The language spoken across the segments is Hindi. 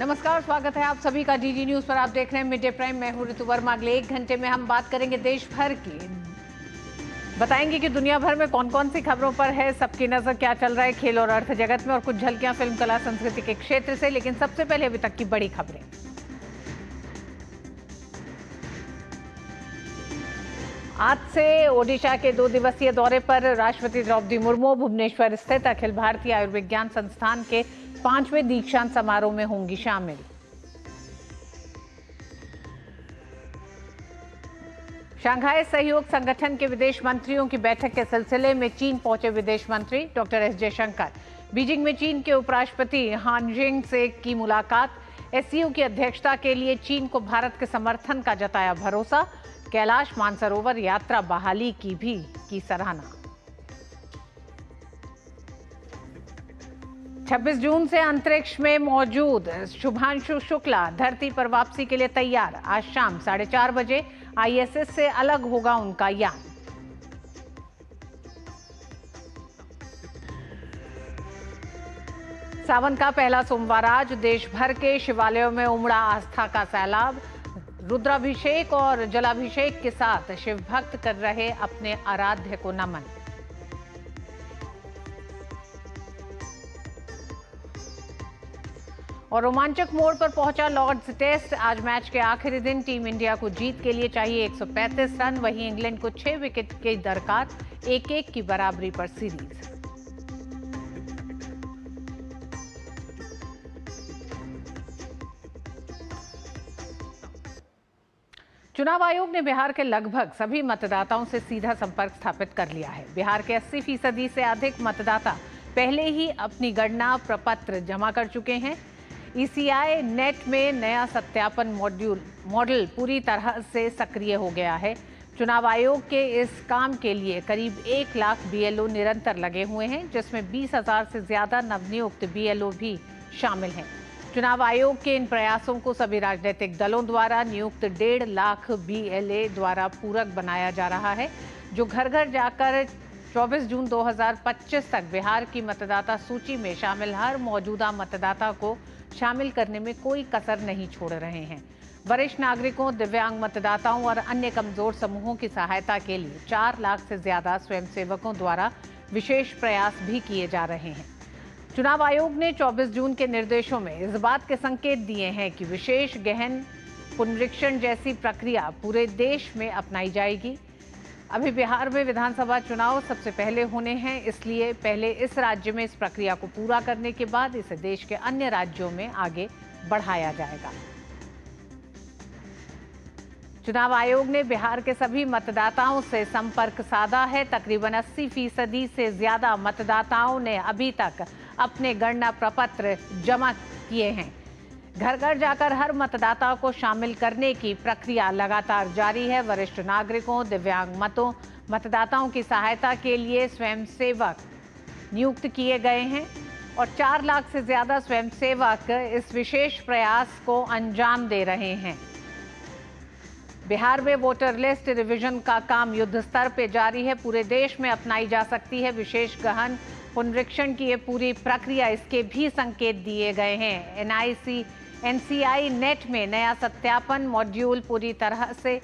नमस्कार, स्वागत है आप सभी का डीडी न्यूज पर। आप देख रहे हैं मिड डे प्राइम। मैं हूं ऋतु वर्मा। अगले 1 घंटे में हम बात करेंगे देश भर की, बताएंगे कि दुनिया भर में कौन कौन सी खबरों पर है सबकी नजर, क्या चल रहा है खेल और अर्थ जगत में, और कुछ झलकियां फिल्म, कला, संस्कृति के क्षेत्र से। लेकिन सबसे पहले अभी तक की बड़ी खबरें। आज से ओडिशा के 2 दिवसीय दौरे पर राष्ट्रपति द्रौपदी मुर्मू भुवनेश्वर स्थित अखिल भारतीय आयुर्विज्ञान संस्थान के 5वें दीक्षांत समारोह में होंगी शामिल। शंघाई सहयोग संगठन के विदेश मंत्रियों की बैठक के सिलसिले में चीन पहुंचे विदेश मंत्री डॉक्टर एस जयशंकर। बीजिंग में चीन के उपराष्ट्रपति हान जिंग से की मुलाकात। एससीओ की अध्यक्षता के लिए चीन को भारत के समर्थन का जताया भरोसा। कैलाश मानसरोवर यात्रा बहाली की भी की सराहना। 26 जून से अंतरिक्ष में मौजूद शुभांशु शुक्ला धरती पर वापसी के लिए तैयार। आज शाम 4:30 बजे आईएसएस से अलग होगा उनका यान। सावन का पहला सोमवार आज देश भर के शिवालयों में उमड़ा आस्था का सैलाब। रुद्राभिषेक और जलाभिषेक के साथ शिव भक्त कर रहे अपने आराध्य को नमन। और रोमांचक मोड़ पर पहुंचा लॉर्ड्स टेस्ट। आज मैच के आखिरी दिन टीम इंडिया को जीत के लिए चाहिए 135 रन। वहीं इंग्लैंड को 6 विकेट की दरकार, 1-1 की बराबरी पर सीरीज। चुनाव आयोग ने बिहार के लगभग सभी मतदाताओं से सीधा संपर्क स्थापित कर लिया है। बिहार के 80% से अधिक मतदाता पहले ही अपनी गणना प्रपत्र जमा कर चुके हैं। ईसीआई नेट में नया सत्यापन मॉडल पूरी तरह से सक्रिय हो गया है। चुनाव आयोग के इस काम के लिए करीब 1 लाख बीएलओ निरंतर लगे हुए हैं, जिसमें 20,000 से ज्यादा नवनियुक्त बीएलओ भी शामिल हैं। चुनाव आयोग के इन प्रयासों को सभी राजनीतिक दलों द्वारा नियुक्त 1.5 लाख बीएलए द्वारा पूरक बनाया जा रहा है, जो घर घर जाकर 24 जून 2025 तक बिहार की मतदाता सूची में शामिल हर मौजूदा मतदाता को शामिल करने में कोई कसर नहीं छोड़ रहे हैं। वरिष्ठ नागरिकों, दिव्यांग मतदाताओं और अन्य कमजोर समूहों की सहायता के लिए 4 लाख से ज्यादा स्वयंसेवकों द्वारा विशेष प्रयास भी किए जा रहे हैं। चुनाव आयोग ने 24 जून के निर्देशों में इस बात के संकेत दिए हैं कि विशेष गहन पुनरीक्षण जैसी प्रक्रिया पूरे देश में अपनाई जाएगी। अभी बिहार में विधानसभा चुनाव सबसे पहले होने हैं, इसलिए पहले इस राज्य में इस प्रक्रिया को पूरा करने के बाद इसे देश के अन्य राज्यों में आगे बढ़ाया जाएगा। चुनाव आयोग ने बिहार के सभी मतदाताओं से संपर्क साधा है। तकरीबन 80% से ज्यादा मतदाताओं ने अभी तक अपने गणना प्रपत्र जमा किए हैं। घर घर जाकर हर मतदाता को शामिल करने की प्रक्रिया लगातार जारी है। वरिष्ठ नागरिकों, दिव्यांग मतदाताओं की सहायता के लिए स्वयंसेवक नियुक्त किए गए हैं और 4 लाख से ज्यादा स्वयंसेवक इस विशेष प्रयास को अंजाम दे रहे हैं। बिहार में वोटर लिस्ट रिवीजन का काम युद्ध स्तर पर जारी है। पूरे देश में अपनाई जा सकती है विशेष गहन पुनरीक्षण की ये पूरी प्रक्रिया, इसके भी संकेत दिए गए हैं। एनसीआई नेट में नया सत्यापन मॉड्यूल पूरी तरह से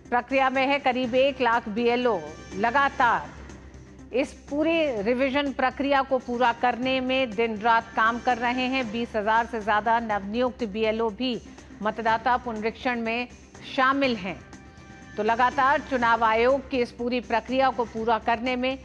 प्रक्रिया में है। करीब 1 लाख बीएलओ लगातार इस पूरी रिवीजन प्रक्रिया को पूरा करने में दिन रात काम कर रहे हैं। 20,000 से ज्यादा नवनियुक्त बीएलओ भी मतदाता पुनरीक्षण में शामिल हैं। तो लगातार चुनाव आयोग की इस पूरी प्रक्रिया को पूरा करने में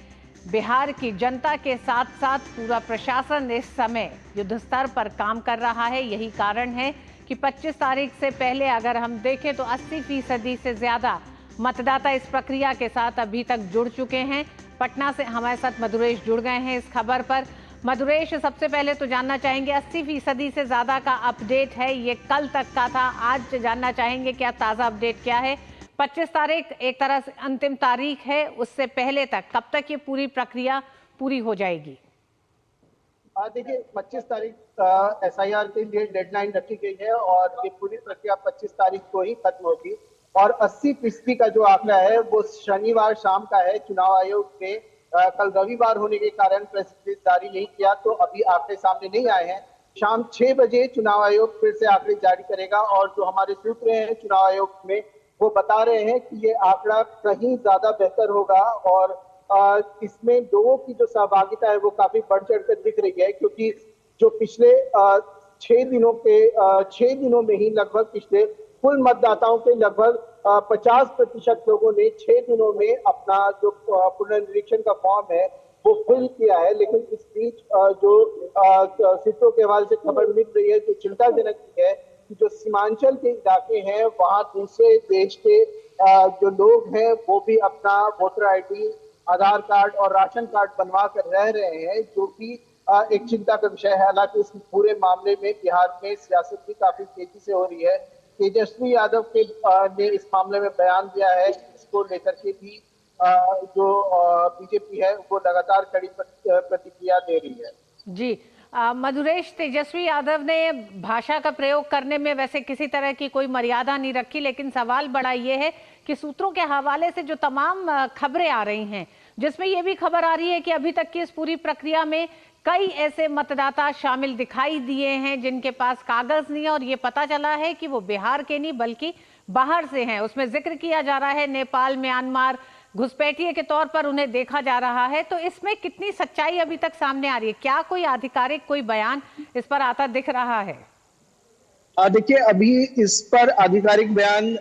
बिहार की जनता के साथ साथ पूरा प्रशासन इस समय युद्ध स्तर पर काम कर रहा है। यही कारण है कि 25 तारीख से पहले अगर हम देखें तो 80% से ज्यादा मतदाता इस प्रक्रिया के साथ अभी तक जुड़ चुके हैं। पटना से हमारे साथ मधुरेश जुड़ गए हैं इस खबर पर। मधुरेश, सबसे पहले तो जानना चाहेंगे 80% से ज्यादा का अपडेट है, ये कल तक का था, आज जानना चाहेंगे क्या ताजा अपडेट क्या है? 25 तारीख एक तरह से अंतिम तारीख है, उससे पहले तक कब तक ये पूरी प्रक्रिया पूरी हो जाएगी? देखिए 25 तारीख एसआईआर के लिए डेडलाइन रखी गई है और ये पूरी प्रक्रिया 25 तारीख को ही खत्म होगी। और 80% का जो आंकड़ा है वो शनिवार शाम का है। चुनाव आयोग ने कल रविवार होने के कारण प्रेस रिलीज जारी नहीं किया, तो अभी आंकड़े सामने नहीं आए हैं। शाम 6 बजे चुनाव आयोग फिर से आंकड़े जारी करेगा। और जो हमारे सूत्र हैं चुनाव आयोग में, वो बता रहे हैं कि ये आंकड़ा कहीं ज्यादा बेहतर होगा। और इसमें लोगों की जो सहभागिता है वो काफी बढ़ चढ़कर दिख रही है, क्योंकि जो पिछले 6 दिनों में ही लगभग पिछले कुल मतदाताओं के लगभग 50% लोगों ने 6 दिनों में अपना जो पुनर्निरीक्षण का फॉर्म है वो फिल किया है। लेकिन इस बीच जो सूत्रों के हवाले से खबर मिल रही है, जो चिंताजनक है कि जो सीमांचल के इलाके हैं वहां दूसरे देश के जो लोग हैं वो भी अपना वोटर आईडी, आधार कार्ड और राशन कार्ड बनवा कर रह रहे हैं, जो कि एक चिंता का विषय है। हालांकि इस पूरे मामले में बिहार में सियासत भी काफी तेजी से हो रही है। तेजस्वी यादव ने इस मामले में बयान दिया है। इसको लेकर के भी जो बीजेपी है वो लगातार कड़ी प्रतिक्रिया दे रही है। जी मधुरेश, तेजस्वी यादव ने भाषा का प्रयोग करने में वैसे किसी तरह की कोई मर्यादा नहीं रखी, लेकिन सवाल बड़ा ये है कि सूत्रों के हवाले से जो तमाम खबरें आ रही हैं, जिसमें ये भी खबर आ रही है कि अभी तक की इस पूरी प्रक्रिया में कई ऐसे मतदाता शामिल दिखाई दिए हैं जिनके पास कागज नहीं है, और ये पता चला है कि वो बिहार के नहीं बल्कि बाहर से हैं। उसमें जिक्र किया जा रहा है नेपाल, म्यांमार, घुसपैठिए के तौर पर उन्हें देखा जा रहा है। तो इसमें कितनी सच्चाई अभी तक सामने आ रही है? क्या कोई आधिकारिक कोई बयान इस पर आता दिख रहा है? देखिए, अभी इस पर आधिकारिक बयान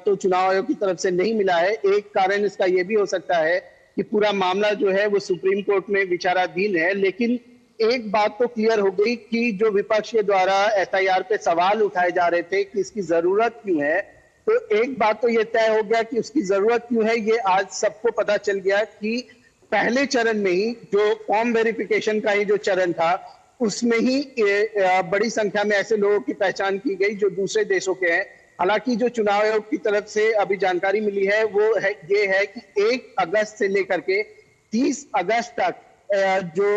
तो चुनाव आयोग की तरफ से नहीं मिला है। एक कारण इसका यह भी हो सकता है कि पूरा मामला जो है वो सुप्रीम कोर्ट में विचाराधीन है। लेकिन एक बात तो क्लियर हो गई कि जो विपक्ष के द्वारा एसआईआर पे सवाल उठाए जा रहे थे कि इसकी जरूरत क्यों है, तो एक बात तो ये तय हो गया कि उसकी जरूरत क्यों है, ये आज सबको पता चल गया कि पहले चरण में ही जो फॉर्म वेरिफिकेशन का ही जो चरण था उसमें ही बड़ी संख्या में ऐसे लोगों की पहचान की गई जो दूसरे देशों के हैं। हालांकि जो चुनाव आयोग की तरफ से अभी जानकारी मिली है वो है ये है कि 1 अगस्त से लेकर के 30 अगस्त तक जो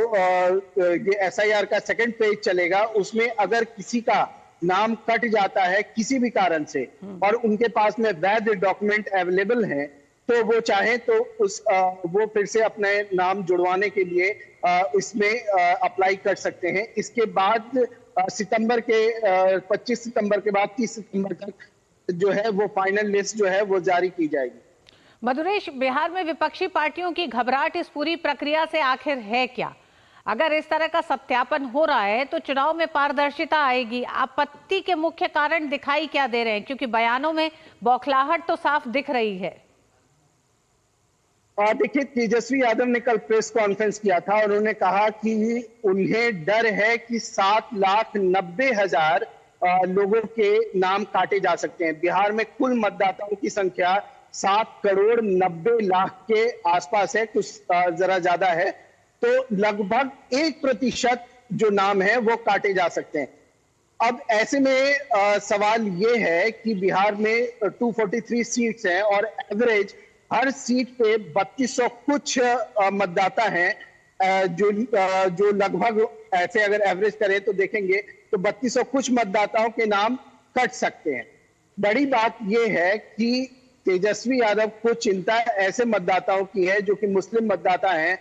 ये एसआईआर का सेकंड पेज चलेगा, उसमें अगर किसी का नाम कट जाता है किसी भी कारण से और उनके पास में वैध डॉक्यूमेंट अवेलेबल हैं, तो वो चाहे तो वो फिर से अपने नाम जुड़वाने के लिए इसमें अप्लाई कर सकते हैं। इसके बाद 25 सितंबर के बाद 30 सितंबर तक जो है वो फाइनल लिस्ट जो है वो जारी की जाएगी। मधुरेश, बिहार में विपक्षी पार्टियों की घबराहट इस पूरी प्रक्रिया से आखिर है क्या? अगर इस तरह का सत्यापन हो रहा है तो चुनाव में पारदर्शिता आएगी। आपत्ति के मुख्य कारण दिखाई क्या दे रहे हैं? क्योंकि बयानों में बौखलाहट तो साफ दिख रही है। देखिए, तेजस्वी यादव ने कल प्रेस कॉन्फ्रेंस किया था और उन्होंने कहा कि उन्हें डर है कि 7,90,000 लोगों के नाम काटे जा सकते हैं। बिहार में कुल मतदाताओं की संख्या 7,90,00,000 के आसपास है, कुछ जरा ज्यादा है। तो लगभग 1% जो नाम है वो काटे जा सकते हैं। अब ऐसे में सवाल ये है कि बिहार में 243 सीट्स हैं और एवरेज हर सीट पे 3200 कुछ मतदाता हैं, जो लगभग ऐसे अगर एवरेज करें तो देखेंगे तो 3200 कुछ मतदाताओं के नाम कट सकते हैं। बड़ी बात यह है कि तेजस्वी यादव को चिंता ऐसे मतदाताओं की है जो कि मुस्लिम मतदाता हैं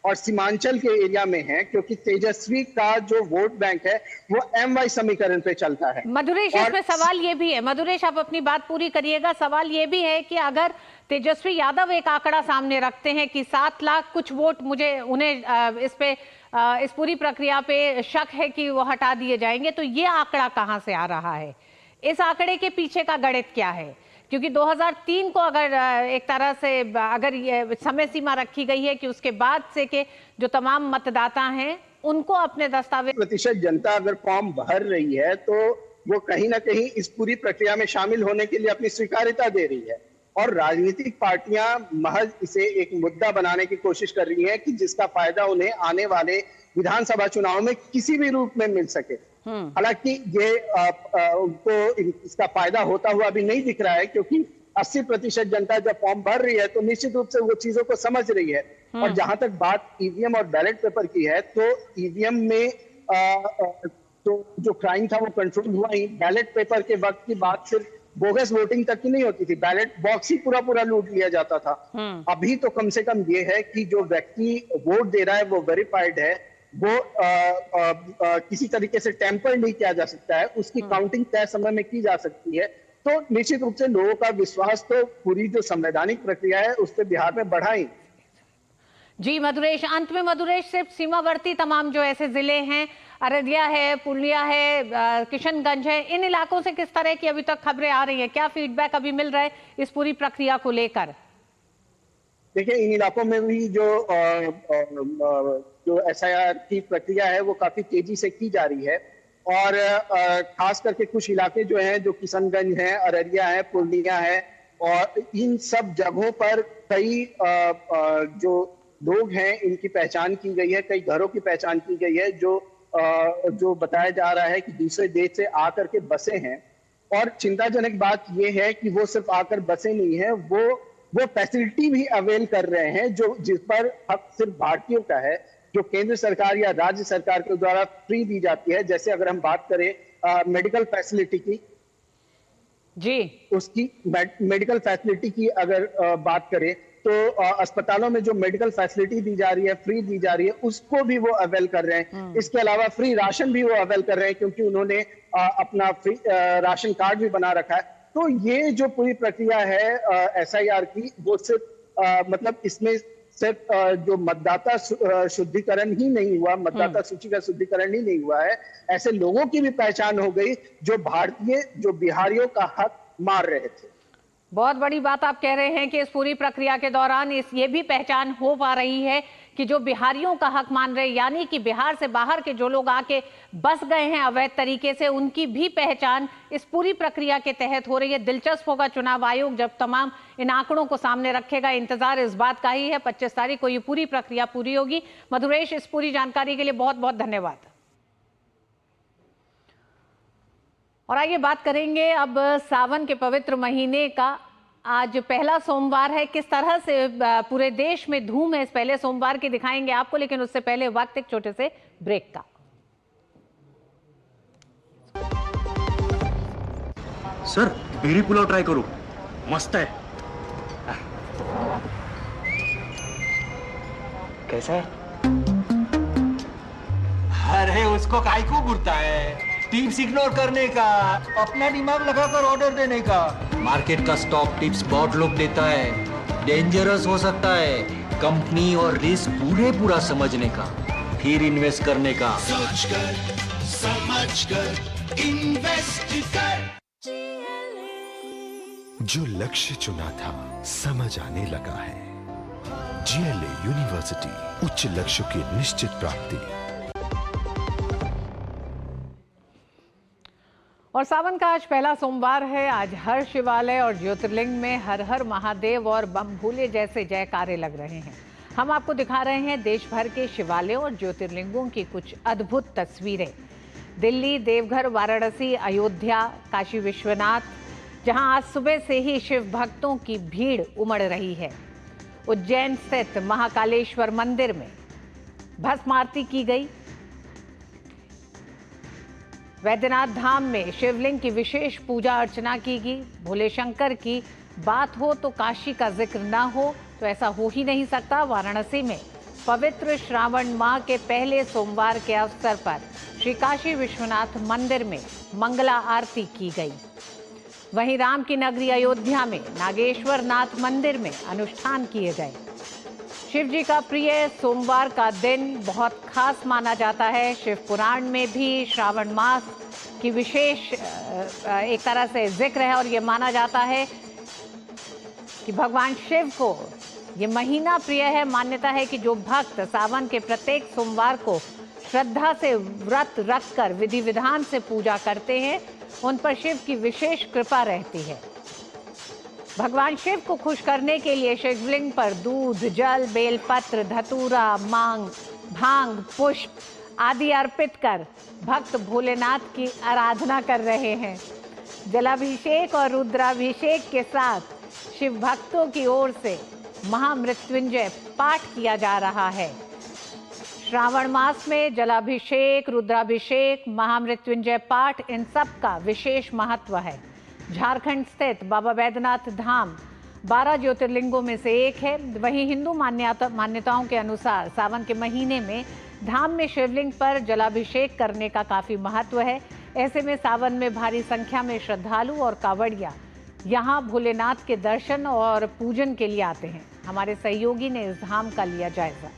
और सीमांचल के एरिया में है, क्योंकि तेजस्वी का जो वोट बैंक है वो MY समीकरण पे चलता है। मधुरेश, इसमें सवाल ये भी है, मधुरेश आप अपनी बात पूरी करिएगा। सवाल ये भी है कि अगर तेजस्वी यादव एक आंकड़ा सामने रखते हैं कि 7 लाख कुछ वोट उन्हें इस पूरी प्रक्रिया पे शक है कि वो हटा दिए जाएंगे, तो ये आंकड़ा कहां से आ रहा है? इस आंकड़े के पीछे का गणित क्या है? क्योंकि 2003 को अगर एक तरह से अगर ये समय सीमा रखी गई है कि उसके बाद से के जो तमाम मतदाता हैं उनको अपने दस्तावेज प्रतिशत जनता अगर फॉर्म भर रही है तो वो कहीं ना कहीं इस पूरी प्रक्रिया में शामिल होने के लिए अपनी स्वीकार्यता दे रही है। और राजनीतिक पार्टियां महज इसे एक मुद्दा बनाने की कोशिश कर रही हैं कि जिसका फायदा उन्हें आने वाले विधानसभा चुनाव में किसी भी रूप में मिल सके। हालांकि ये उनको इसका फायदा होता हुआ अभी नहीं दिख रहा है, क्योंकि 80% जनता जब फॉर्म भर रही है तो निश्चित रूप से वो चीजों को समझ रही है। और जहां तक बात ईवीएम और बैलेट पेपर की है, तो ईवीएम में तो जो क्राइम था वो कंट्रोल हुआ ही। बैलेट पेपर के वक्त की बात सिर्फ बोगस वोटिंग तक की नहीं होती थी, बैलेट बॉक्स ही पूरा लूट लिया जाता था। अभी तो कम से कम ये है कि जो व्यक्ति वोट दे रहा है वो वेरीफाइड है वो किसी तरीके से टेम्पर नहीं किया जा सकता है, उसकी काउंटिंग तय समय में की जा सकती है। तो निश्चित रूप से लोगों का विश्वास तो पूरी जो संवैधानिक प्रक्रिया है उस पर बिहार में बढ़ा ही। जी मधुरेश, अंत में मधुरेश, सिर्फ सीमावर्ती तमाम जो ऐसे जिले हैं, अररिया है, पूर्णिया है, किशनगंज है, इन इलाकों से किस तरह की अभी तक खबरें आ रही हैं? क्या फीडबैक अभी मिल रहा है इस पूरी प्रक्रिया को लेकर? देखिए, इन इलाकों में भी जो एसआईआर की प्रक्रिया है वो काफी तेजी से की जा रही है और खास करके कुछ इलाके जो हैं, जो किशनगंज है, अररिया है, पूर्णिया है, और इन सब जगहों पर कई जो लोग हैं इनकी पहचान की गई है, कई घरों की पहचान की गई है जो बताया जा रहा है कि दूसरे देश से आकर के बसे हैं। और चिंताजनक बात यह है कि वो सिर्फ आकर बसे नहीं है, वो फैसिलिटी भी अवेल कर रहे हैं जो जिस पर हक सिर्फ भारतीयों का है, जो केंद्र सरकार या राज्य सरकार के द्वारा फ्री दी जाती है। जैसे अगर हम बात करें मेडिकल फैसिलिटी की, जी, उसकी मेडिकल फैसिलिटी की अगर बात करें तो अस्पतालों में जो मेडिकल फैसिलिटी दी जा रही है, फ्री दी जा रही है, उसको भी वो अवेल कर रहे हैं। इसके अलावा फ्री राशन भी वो अवेल कर रहे हैं, क्योंकि उन्होंने अपना फ्री राशन कार्ड भी बना रखा है। तो ये जो पूरी प्रक्रिया है एसआईआर की, वो सिर्फ मतलब इसमें सिर्फ जो मतदाता शुद्धिकरण ही नहीं हुआ, मतदाता सूची का शुद्धिकरण ही नहीं हुआ है, ऐसे लोगों की भी पहचान हो गई जो भारतीय, जो बिहारियों का हक मार रहे थे। बहुत बड़ी बात आप कह रहे हैं कि इस पूरी प्रक्रिया के दौरान ये भी पहचान हो पा रही है कि जो बिहारियों का हक मान रहे, यानी कि बिहार से बाहर के जो लोग आके बस गए हैं अवैध तरीके से, उनकी भी पहचान इस पूरी प्रक्रिया के तहत हो रही है। दिलचस्प होगा चुनाव आयोग जब तमाम इन आंकड़ों को सामने रखेगा। इंतजार इस बात का ही है, 25 तारीख को ये पूरी प्रक्रिया पूरी होगी। मधुरेश, इस पूरी जानकारी के लिए बहुत बहुत धन्यवाद। और आइए बात करेंगे अब सावन के पवित्र महीने का। आज पहला सोमवार है, किस तरह से पूरे देश में धूम है इस पहले सोमवार की दिखाएंगे आपको, लेकिन उससे पहले वक्त एक छोटे से ब्रेक का। सर, बेरी पुलाव ट्राई करो, मस्त है। कैसा है? अरे उसको काहे को घूरता है? टिप्स इग्नोर करने का, अपना दिमाग लगाकर ऑर्डर देने का। मार्केट का स्टॉक टिप्स बहुत लोग देता है, डेंजरस हो सकता है। कंपनी और रिस्क पूरा समझने का, फिर इन्वेस्ट करने का। सोच कर समझ कर इन्वेस्ट कर। जो लक्ष्य चुना था समझ आने लगा है। जीएलए यूनिवर्सिटी, उच्च लक्ष्य की निश्चित प्राप्ति। और सावन का आज पहला सोमवार है। आज हर शिवालय और ज्योतिर्लिंग में हर हर महादेव और बम भोले जैसे जयकारे लग रहे हैं। हम आपको दिखा रहे हैं देश भर के शिवालयों और ज्योतिर्लिंगों की कुछ अद्भुत तस्वीरें। दिल्ली, देवघर, वाराणसी, अयोध्या, काशी विश्वनाथ, जहां आज सुबह से ही शिव भक्तों की भीड़ उमड़ रही है। उज्जैन स्थित महाकालेश्वर मंदिर में भस्म आरती की गई। वैद्यनाथ धाम में शिवलिंग की विशेष पूजा अर्चना की गई। भोले शंकर की बात हो तो काशी का जिक्र ना हो तो ऐसा हो ही नहीं सकता। वाराणसी में पवित्र श्रावण माह के पहले सोमवार के अवसर पर श्री काशी विश्वनाथ मंदिर में मंगला आरती की गई। वहीं राम की नगरी अयोध्या में नागेश्वर नाथ मंदिर में अनुष्ठान किए गए। शिव जी का प्रिय सोमवार का दिन बहुत खास माना जाता है। शिव पुराण में भी श्रावण मास की विशेष एक तरह से जिक्र है और ये माना जाता है कि भगवान शिव को ये महीना प्रिय है। मान्यता है कि जो भक्त सावन के प्रत्येक सोमवार को श्रद्धा से व्रत रखकर विधि विधान से पूजा करते हैं, उन पर शिव की विशेष कृपा रहती है। भगवान शिव को खुश करने के लिए शिवलिंग पर दूध, जल, बेलपत्र, धतूरा, मांग, भांग, पुष्प आदि अर्पित कर भक्त भोलेनाथ की आराधना कर रहे हैं। जलाभिषेक और रुद्राभिषेक के साथ शिव भक्तों की ओर से महामृत्युंजय पाठ किया जा रहा है। श्रावण मास में जलाभिषेक, रुद्राभिषेक, महामृत्युंजय पाठ, इन सब का विशेष महत्व है। झारखंड स्थित बाबा वैद्यनाथ धाम 12 ज्योतिर्लिंगों में से एक है। वहीं हिंदू मान्यताओं के अनुसार सावन के महीने में धाम में शिवलिंग पर जलाभिषेक करने का काफी महत्व है। ऐसे में सावन में भारी संख्या में श्रद्धालु और कांवड़िया यहाँ भोलेनाथ के दर्शन और पूजन के लिए आते हैं। हमारे सहयोगी ने इस धाम का लिया जायजा।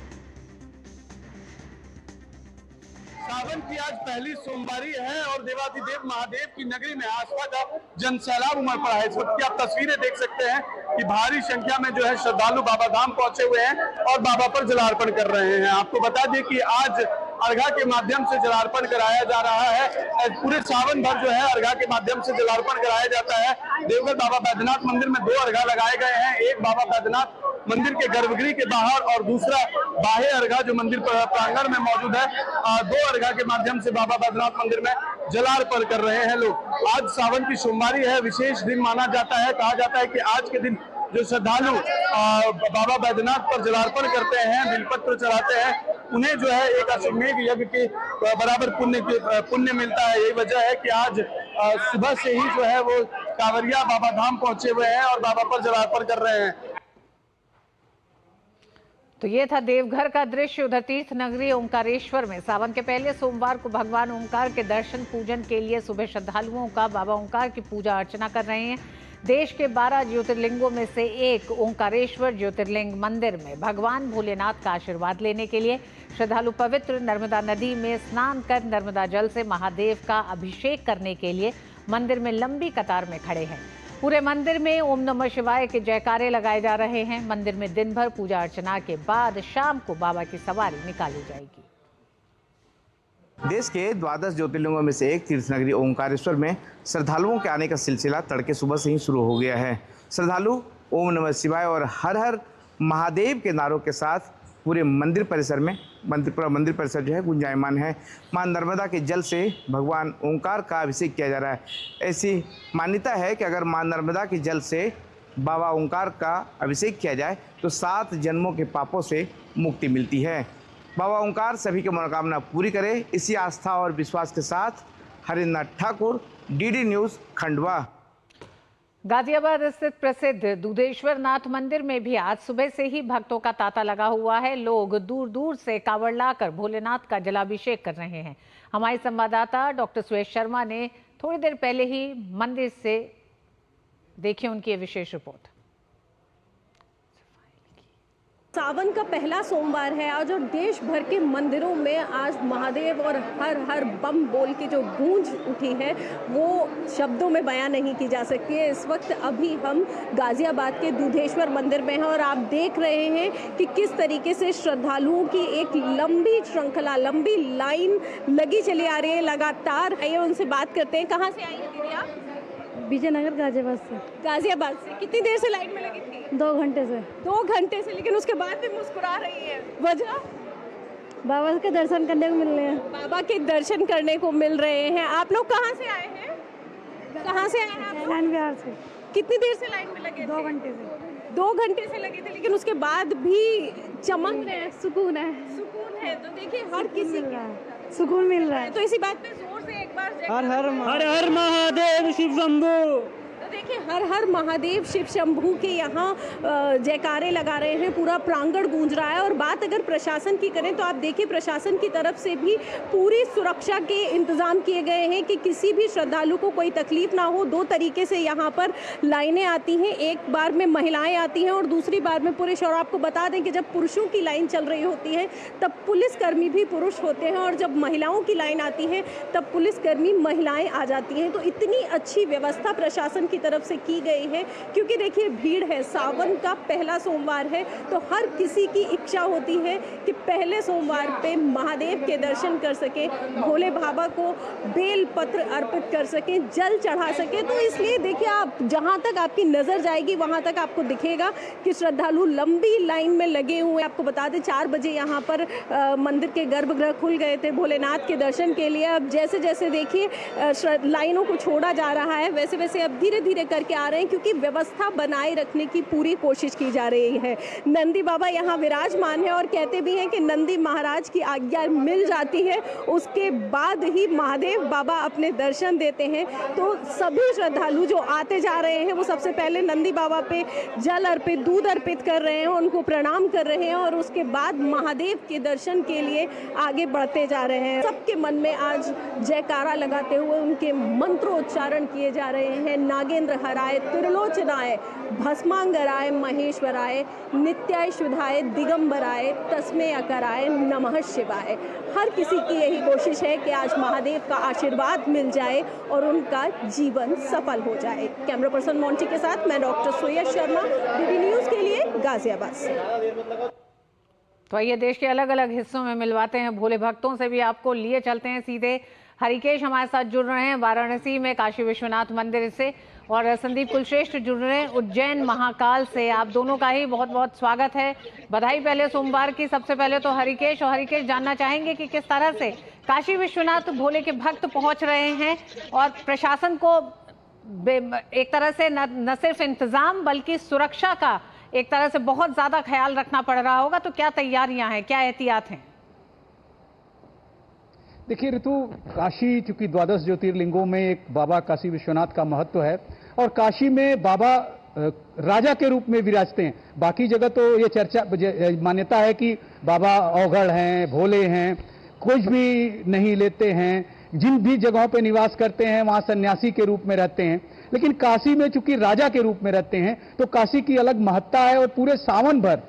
सावन की आज पहली सोमवारी है और देवाधिदेव महादेव की नगरी में आस्था का जनसैलाब उमड़ पड़ा है। इस वक्त की आप तस्वीरें देख सकते हैं कि भारी संख्या में जो है श्रद्धालु बाबा धाम पहुंचे हुए हैं और बाबा पर जलार्पण कर रहे हैं। आपको बता दें कि आज अर्घा के माध्यम से जलार्पण कराया जा रहा है। पूरे सावन भर जो है अर्घा के माध्यम से जलार्पण कराया जाता है। देवघर बाबा बैद्यनाथ मंदिर में 2 अर्घा लगाए गए हैं, एक बाबा बैद्यनाथ मंदिर के गर्भगृह के बाहर और दूसरा बाह्य अर्घा जो मंदिर प्रांगण में मौजूद है। 2 अर्घा के माध्यम से बाबा बैद्यनाथ मंदिर में जलार्पण कर रहे हैं लोग। आज सावन की सोमवारी है, विशेष दिन माना जाता है। कहा जाता है कि आज के दिन जो श्रद्धालु बाबा बैद्यनाथ पर जलार्पण करते हैं, बिलपत्र चढ़ाते हैं, उन्हें जो है एक अश्वमेध यज्ञ के बराबर पुण्य मिलता है। यही वजह है कि आज सुबह से ही जो है वो कांवरिया बाबा धाम पहुंचे हुए हैं और बाबा पर जलार्पण कर रहे हैं। तो ये था देवघर का दृश्य। उधर तीर्थ नगरी ओंकारेश्वर में सावन के पहले सोमवार को भगवान ओंकार के दर्शन पूजन के लिए सुबह श्रद्धालुओं का बाबा ओंकार की पूजा अर्चना कर रहे हैं। देश के 12 ज्योतिर्लिंगों में से एक ओंकारेश्वर ज्योतिर्लिंग मंदिर में भगवान भोलेनाथ का आशीर्वाद लेने के लिए श्रद्धालु पवित्र नर्मदा नदी में स्नान कर नर्मदा जल से महादेव का अभिषेक करने के लिए मंदिर में लंबी कतार में खड़े हैं। पूरे मंदिर में ओम नमः शिवाय के जयकारे लगाए जा रहे हैं। मंदिर में दिन भर पूजा अर्चना के बाद शाम को बाबा की सवारी निकाली जाएगी। देश के 12 ज्योतिर्लिंगों में से एक तीर्थ नगरी ओंकारेश्वर में श्रद्धालुओं के आने का सिलसिला तड़के सुबह से ही शुरू हो गया है। श्रद्धालु ओम नमः शिवाय और हर हर महादेव के नारों के साथ पूरे मंदिर परिसर में मंदिर परिसर जो है गुंजायमान है। मां नर्मदा के जल से भगवान ओंकार का अभिषेक किया जा रहा है। ऐसी मान्यता है कि अगर मां नर्मदा के जल से बाबा ओंकार का अभिषेक किया जाए तो 7 जन्मों के पापों से मुक्ति मिलती है। बाबा ओंकार सभी की मनोकामना पूरी करे, इसी आस्था और विश्वास के साथ हरिन्द्रनाथ ठाकुर, डीडी न्यूज़, खंडवा। गाजियाबाद स्थित प्रसिद्ध दूधेश्वर नाथ मंदिर में भी आज सुबह से ही भक्तों का तांता लगा हुआ है। लोग दूर दूर से कांवड़ लाकर भोलेनाथ का जलाभिषेक कर रहे हैं। हमारे संवाददाता डॉक्टर सुरेश शर्मा ने थोड़ी देर पहले ही मंदिर से देखी उनकी विशेष रिपोर्ट। सावन का पहला सोमवार है आज और देश भर के मंदिरों में आज महादेव और हर हर बम बोल की जो गूंज उठी है वो शब्दों में बयां नहीं की जा सकती है। इस वक्त अभी हम गाजियाबाद के दूधेश्वर मंदिर में हैं और आप देख रहे हैं कि किस तरीके से श्रद्धालुओं की एक लंबी श्रृंखला, लंबी लाइन लगी चली आ रही है लगातार। आइए उनसे बात करते हैं। कहाँ से आई है दीदी आप? विजयनगर गाजियाबाद से। गाजियाबाद से। कितनी देर से लाइन में लगी थी? 2 घंटे से। 2 घंटे से, लेकिन उसके बाद भी मुस्कुरा रही है। वजह? बाबा के दर्शन करने को मिल रहे हैं। बाबा के दर्शन करने को मिल रहे हैं। आप लोग कहाँ से आए हैं? कहाँ से आए हैं? लाइन बिहार से। कितनी देर से लाइन में लगे? 2 घंटे से। 2 घंटे से लगे थे, लेकिन उसके बाद भी चमक रहे हैं। सुकून है। सुकून है। तो देखिए हर किसी को सुकून मिल रहा है। तो इसी बात पे जोर से एक बार हर हर महादेव शिव शंभू। तो देखिए हर हर महादेव शिव शंभू के यहाँ जयकारे लगा रहे हैं, पूरा प्रांगण गूंज रहा है। और बात अगर प्रशासन की करें तो आप देखिए प्रशासन की तरफ से भी पूरी सुरक्षा के इंतजाम किए गए हैं कि किसी भी श्रद्धालु को कोई तकलीफ ना हो। 2 तरीके से यहाँ पर लाइनें आती हैं, एक बार में महिलाएं आती हैं और दूसरी बार में पुरुष। और आपको बता दें कि जब पुरुषों की लाइन चल रही होती है तब पुलिसकर्मी भी पुरुष होते हैं और जब महिलाओं की लाइन आती है तब पुलिसकर्मी महिलाएं आ जाती हैं। तो इतनी अच्छी व्यवस्था प्रशासन की तरफ से की गई है, क्योंकि देखिए भीड़ है, सावन का पहला सोमवार है तो हर किसी की इच्छा होती है कि पहले सोमवार पे महादेव के दर्शन कर सके, भोले बाबा को बेल पत्र अर्पित कर सके, जल चढ़ा सके। तो इसलिए देखिए आप जहां तक आपकी नजर जाएगी वहां तक आपको दिखेगा कि श्रद्धालु लंबी लाइन में लगे हुए। आपको बता दें 4 बजे यहाँ पर मंदिर के गर्भगृह खुल गए थे भोलेनाथ के दर्शन के लिए। अब जैसे जैसे देखिए लाइनों को छोड़ा जा रहा है, वैसे वैसे अब धीरे धीरे करके आ रहे हैं, क्योंकि व्यवस्था बनाए रखने की पूरी कोशिश की जा रही है। नंदी बाबा यहाँ विराजमान है और कहते भी हैं कि नंदी महाराज की आज्ञा मिल जाती है, उसके बाद ही महादेव बाबा अपने दर्शन देते हैं। तो सभी श्रद्धालु जो आते जा रहे हैं वो सबसे पहले नंदी बाबा पे जल अर्पित, दूध अर्पित कर रहे हैं, उनको प्रणाम कर रहे हैं और उसके बाद महादेव के दर्शन के लिए आगे बढ़ते जा रहे हैं। सबके मन में आज जयकारा लगाते हुए उनके मंत्रोच्चारण किए जा रहे हैं। नागेंद्र हराय, त्रिलोचनाय, भस्मांगराय, महेश्वराय, नित्याय शुद्धाय, दिगंबराय, तस्मे अकराय, नमः शिवाय। हर किसी की यही कोशिश है कि आज महादेव का आशीर्वाद मिल जाए और उनका जीवन सफल हो जाए। कैमरा पर्सन मोंटी के साथ मैं डॉक्टर सुयश शर्मा, डीडी न्यूज के लिए गाजियाबाद से। तो ये देश के अलग अलग हिस्सों में मिलवाते हैं भोले भक्तों से भी, आपको लिए चलते हैं सीधे। हरिकेश हमारे साथ जुड़ रहे हैं वाराणसी में काशी विश्वनाथ मंदिर से, और संदीप कुलश्रेष्ठ जुड़ रहे हैं उज्जैन महाकाल से। आप दोनों का ही बहुत बहुत स्वागत है, बधाई पहले सोमवार की। सबसे पहले तो हरिकेश जानना चाहेंगे कि किस तरह से काशी विश्वनाथ भोले के भक्त पहुंच रहे हैं और प्रशासन को एक तरह से न सिर्फ इंतजाम बल्कि सुरक्षा का एक तरह से बहुत ज्यादा ख्याल रखना पड़ रहा होगा। तो क्या तैयारियां हैं, क्या एहतियात हैं? देखिए ऋतु, काशी चूंकि द्वादश ज्योतिर्लिंगों में एक बाबा काशी विश्वनाथ का महत्व है और काशी में बाबा राजा के रूप में विराजते हैं। बाकी जगह तो ये चर्चा मान्यता है कि बाबा अवघड़ हैं, भोले हैं, कुछ भी नहीं लेते हैं, जिन भी जगहों पे निवास करते हैं वहां सन्यासी के रूप में रहते हैं। लेकिन काशी में चूंकि राजा के रूप में रहते हैं तो काशी की अलग महत्ता है और पूरे सावन भर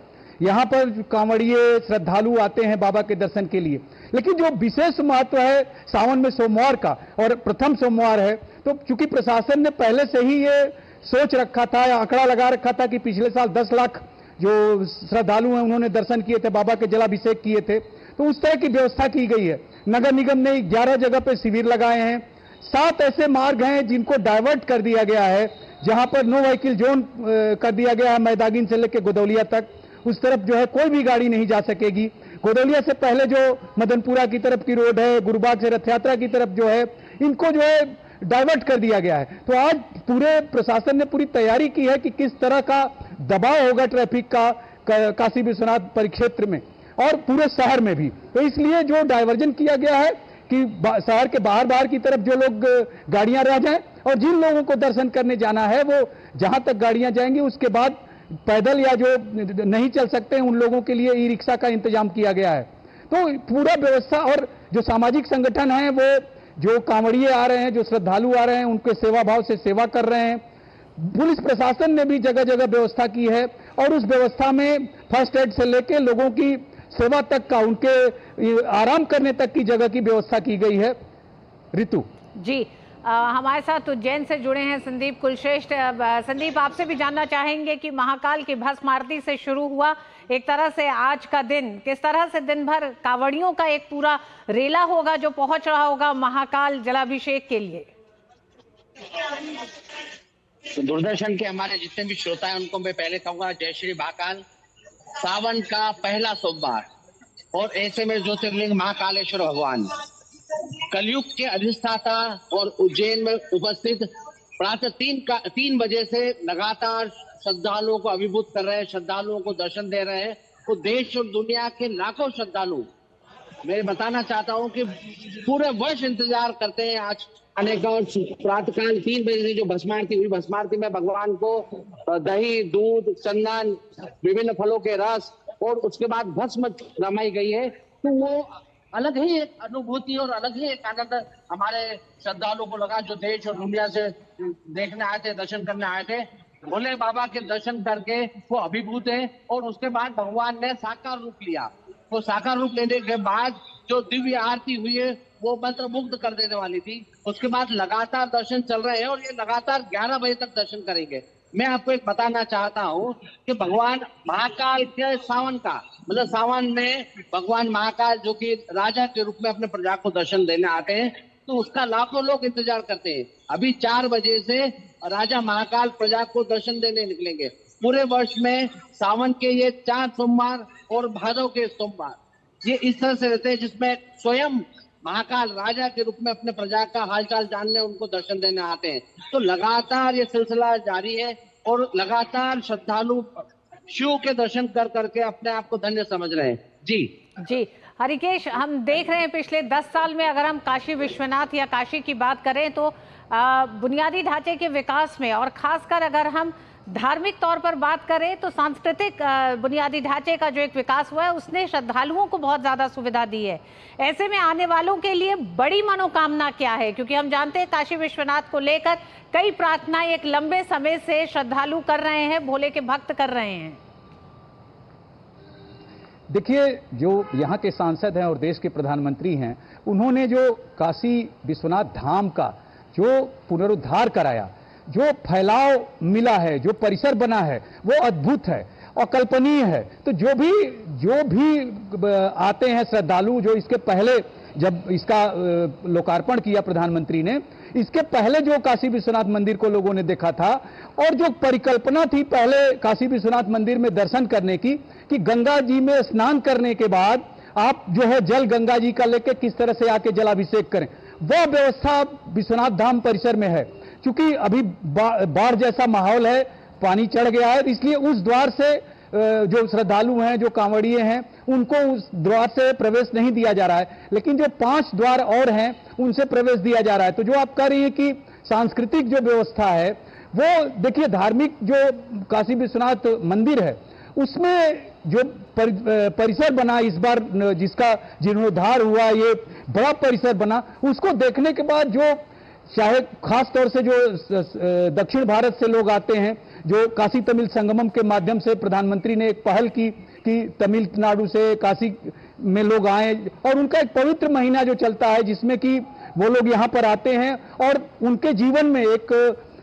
यहाँ पर कांवड़िए श्रद्धालु आते हैं बाबा के दर्शन के लिए। लेकिन जो विशेष महत्व है सावन में सोमवार का, और प्रथम सोमवार है, तो चूंकि प्रशासन ने पहले से ही ये सोच रखा था या आंकड़ा लगा रखा था कि पिछले साल 10 लाख जो श्रद्धालु हैं उन्होंने दर्शन किए थे, बाबा के जलाभिषेक किए थे, तो उस तरह की व्यवस्था की गई है। नगर निगम ने 11 जगह पे शिविर लगाए हैं। 7 ऐसे मार्ग हैं जिनको डाइवर्ट कर दिया गया है, जहां पर नो व्हीकल जोन कर दिया गया है। मैदागिन से लेकर गोदौलिया तक उस तरफ जो है कोई भी गाड़ी नहीं जा सकेगी। गोदौलिया से पहले जो मदनपुरा की तरफ की रोड है, गुरुबाग से रथ यात्रा की तरफ जो है, इनको जो है डाइवर्ट कर दिया गया है। तो आज पूरे प्रशासन ने पूरी तैयारी की है कि किस तरह का दबाव होगा ट्रैफिक का काशी विश्वनाथ परिक्षेत्र में और पूरे शहर में भी। तो इसलिए जो डाइवर्जन किया गया है कि शहर के बाहर की तरफ जो लोग गाड़ियां रह जाएं और जिन लोगों को दर्शन करने जाना है वो जहां तक गाड़ियां जाएंगी उसके बाद पैदल या जो नहीं चल सकते हैं उन लोगों के लिए ई रिक्शा का इंतजाम किया गया है। तो पूरा व्यवस्था, और जो सामाजिक संगठन है वो जो कांवड़िए आ रहे हैं, जो श्रद्धालु आ रहे हैं, उनके सेवा भाव से सेवा कर रहे हैं। पुलिस प्रशासन ने भी जगह जगह व्यवस्था की है और उस व्यवस्था में फर्स्ट एड से लेकर लोगों की सेवा तक का, उनके आराम करने तक की जगह की व्यवस्था की गई है। ऋतु जी, हमारे साथ उज्जैन से जुड़े हैं संदीप कुलश्रेष्ठ। संदीप, आपसे भी जानना चाहेंगे कि महाकाल की भस्म आरती से शुरू हुआ एक तरह से आज का दिन, किस तरह से दिन भर कांवड़ियों का एक पूरा रेला होगा जो पहुंच रहा होगा महाकाल जलाभिषेक के लिए? तो दूरदर्शन के हमारे जितने भी श्रोता हैं उनको मैं पहले कहूंगा जय श्री महाकाल। सावन का पहला सोमवार और ऐसे में ज्योतिर्लिंग महाकालेश्वर भगवान कलयुग के अधिष्ठाता और उज्जैन में उपस्थित प्रातः 3 बजे से लगातार श्रद्धालुओं को अभिभूत कर रहे हैं, श्रद्धालुओं को दर्शन दे रहे हैं। तो देश और दुनिया के लाखों श्रद्धालु, मैं बताना चाहता हूं कि पूरे वर्ष इंतजार करते हैं आज आने का। प्रातःकाल 3 बजे से जो भस्मारती हुई, भस्मारती में भगवान को दही, दूध, चंदन, विभिन्न फलों के रस और उसके बाद भस्म रमाई गई है। तो वो अलग ही एक अनुभूति और अलग ही एक आनंद हमारे श्रद्धालुओं को लगा जो देश और दुनिया से देखने आए थे, दर्शन करने आए थे। भोले बाबा के दर्शन करके वो अभिभूत है और उसके बाद भगवान ने साकार रूप लिया। वो साकार रूप लेने के बाद जो दिव्य आरती हुई है वो मंत्र मुग्ध कर देने वाली थी। उसके बाद लगातार दर्शन चल रहे हैं और ये लगातार 11 बजे तक दर्शन करेंगे। मैं आपको एक बताना चाहता हूँ कि भगवान महाकाल के सावन का मतलब सावन में भगवान महाकाल जो कि राजा के रूप में अपने प्रजा को दर्शन देने आते हैं, तो उसका लाखों लोग इंतजार करते हैं। अभी 4 बजे से राजा महाकाल प्रजा को दर्शन देने निकलेंगे। पूरे वर्ष में सावन के ये 4 सोमवार और भादव के सोमवार ये इस तरह से रहते हैं जिसमें स्वयं महाकाल राजा के रूप में अपने प्रजा का हालचाल जानने, उनको दर्शन देने आते हैं। तो लगातार ये सिलसिला जारी है और लगातार श्रद्धालु शिव के दर्शन कर करके अपने आप को धन्य समझ रहे हैं। जी हरिकेश, हम देख रहे हैं पिछले 10 साल में अगर हम काशी विश्वनाथ या काशी की बात करें तो बुनियादी ढांचे के विकास में और खासकर अगर हम धार्मिक तौर पर बात करें तो सांस्कृतिक बुनियादी ढांचे का जो एक विकास हुआ है उसने श्रद्धालुओं को बहुत ज़्यादा सुविधा दी है। ऐसे में आने वालों के लिए बड़ी मनोकामना क्या है? क्योंकि हम जानते हैं काशी विश्वनाथ को लेकर कई प्रार्थनाएं एक लंबे समय से श्रद्धालु कर रहे हैं, भोले के भक्त कर रहे हैं। देखिए, जो यहाँ के सांसद हैं और देश के प्रधानमंत्री हैं, उन्होंने जो काशी विश्वनाथ धाम का जो पुनरुद्धार कराया, जो फैलाव मिला है, जो परिसर बना है, वो अद्भुत है, अकल्पनीय है। तो जो भी आते हैं श्रद्धालु, जो इसके पहले जब इसका लोकार्पण किया प्रधानमंत्री ने, इसके पहले जो काशी विश्वनाथ मंदिर को लोगों ने देखा था और जो परिकल्पना थी पहले काशी विश्वनाथ मंदिर में दर्शन करने की कि गंगा जी में स्नान करने के बाद आप जो है जल गंगा जी का लेके किस तरह से आके जलाभिषेक करें, वह व्यवस्था विश्वनाथ धाम परिसर में है। क्योंकि अभी बाढ़ जैसा माहौल है, पानी चढ़ गया है, इसलिए उस द्वार से जो श्रद्धालु हैं, जो कांवड़िए हैं, उनको उस द्वार से प्रवेश नहीं दिया जा रहा है। लेकिन जो 5 द्वार और हैं उनसे प्रवेश दिया जा रहा है। तो जो आप कह रही हैं कि सांस्कृतिक जो व्यवस्था है, वो देखिए धार्मिक जो काशी विश्वनाथ मंदिर है उसमें जो परिसर बना इस बार, जिसका जीर्णोद्धार हुआ, ये बड़ा परिसर बना, उसको देखने के बाद जो चाहे खास तौर से जो दक्षिण भारत से लोग आते हैं, जो काशी तमिल संगमम के माध्यम से प्रधानमंत्री ने एक पहल की कि तमिलनाडु से काशी में लोग आए और उनका एक पवित्र महीना जो चलता है जिसमें कि वो लोग यहाँ पर आते हैं और उनके जीवन में एक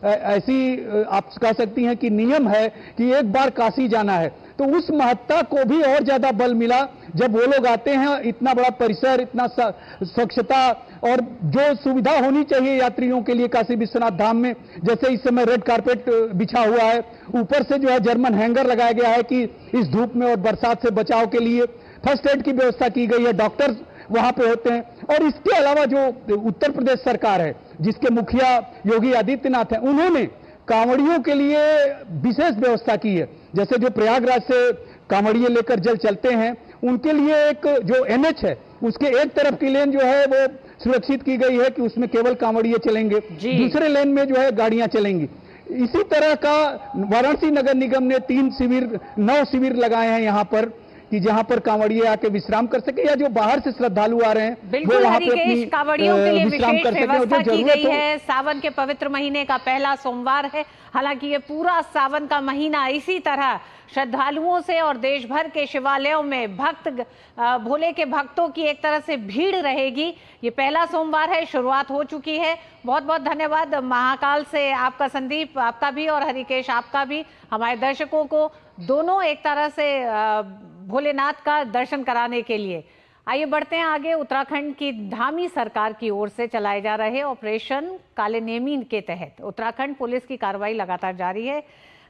ऐसी आप कह सकती हैं कि नियम है कि एक बार काशी जाना है। तो उस महत्ता को भी और ज्यादा बल मिला जब वो लोग आते हैं। इतना बड़ा परिसर, इतना स्वच्छता और जो सुविधा होनी चाहिए यात्रियों के लिए काशी विश्वनाथ धाम में, जैसे इस समय रेड कारपेट बिछा हुआ है, ऊपर से जो है जर्मन हैंगर लगाया गया है कि इस धूप में और बरसात से बचाव के लिए फर्स्ट एड की व्यवस्था की गई है, डॉक्टर्स वहां पे होते हैं। और इसके अलावा जो उत्तर प्रदेश सरकार है, जिसके मुखिया योगी आदित्यनाथ हैं, उन्होंने कांवड़ियों के लिए विशेष व्यवस्था की है। जैसे जो प्रयागराज से कांवड़िए लेकर जल चलते हैं, उनके लिए एक जो NH है उसके एक तरफ की लेन जो है वो सुरक्षित की गई है कि उसमें केवल कांवड़िए चलेंगे, दूसरे लेन में जो है गाड़ियां चलेंगी। इसी तरह का वाराणसी नगर निगम ने 9 शिविर लगाए हैं यहाँ पर कि जहां पर कांवड़िए आके विश्राम कर सके, या जो बाहर से श्रद्धालु आ रहे हैं बिल्कुल हरिकेश, कांवड़ियों के लिए विशेष व्यवस्था की गई है। सावन के पवित्र महीने का पहला सोमवार है। हालांकि ये पूरा सावन का महीना इसी तरह श्रद्धालुओं से और देश भर के शिवालयों में भोले के भक्तों की एक तरह से भीड़ रहेगी। ये पहला सोमवार है, शुरुआत हो चुकी है। बहुत बहुत धन्यवाद महाकाल से आपका, संदीप आपका भी और हरिकेश आपका भी, हमारे दर्शकों को दोनों एक तरह से भोलेनाथ का दर्शन कराने के लिए। आइए बढ़ते हैं आगे। उत्तराखंड की धामी सरकार की ओर से चलाए जा रहे ऑपरेशन काले नेमी के तहत उत्तराखंड पुलिस की कार्रवाई लगातार जारी है।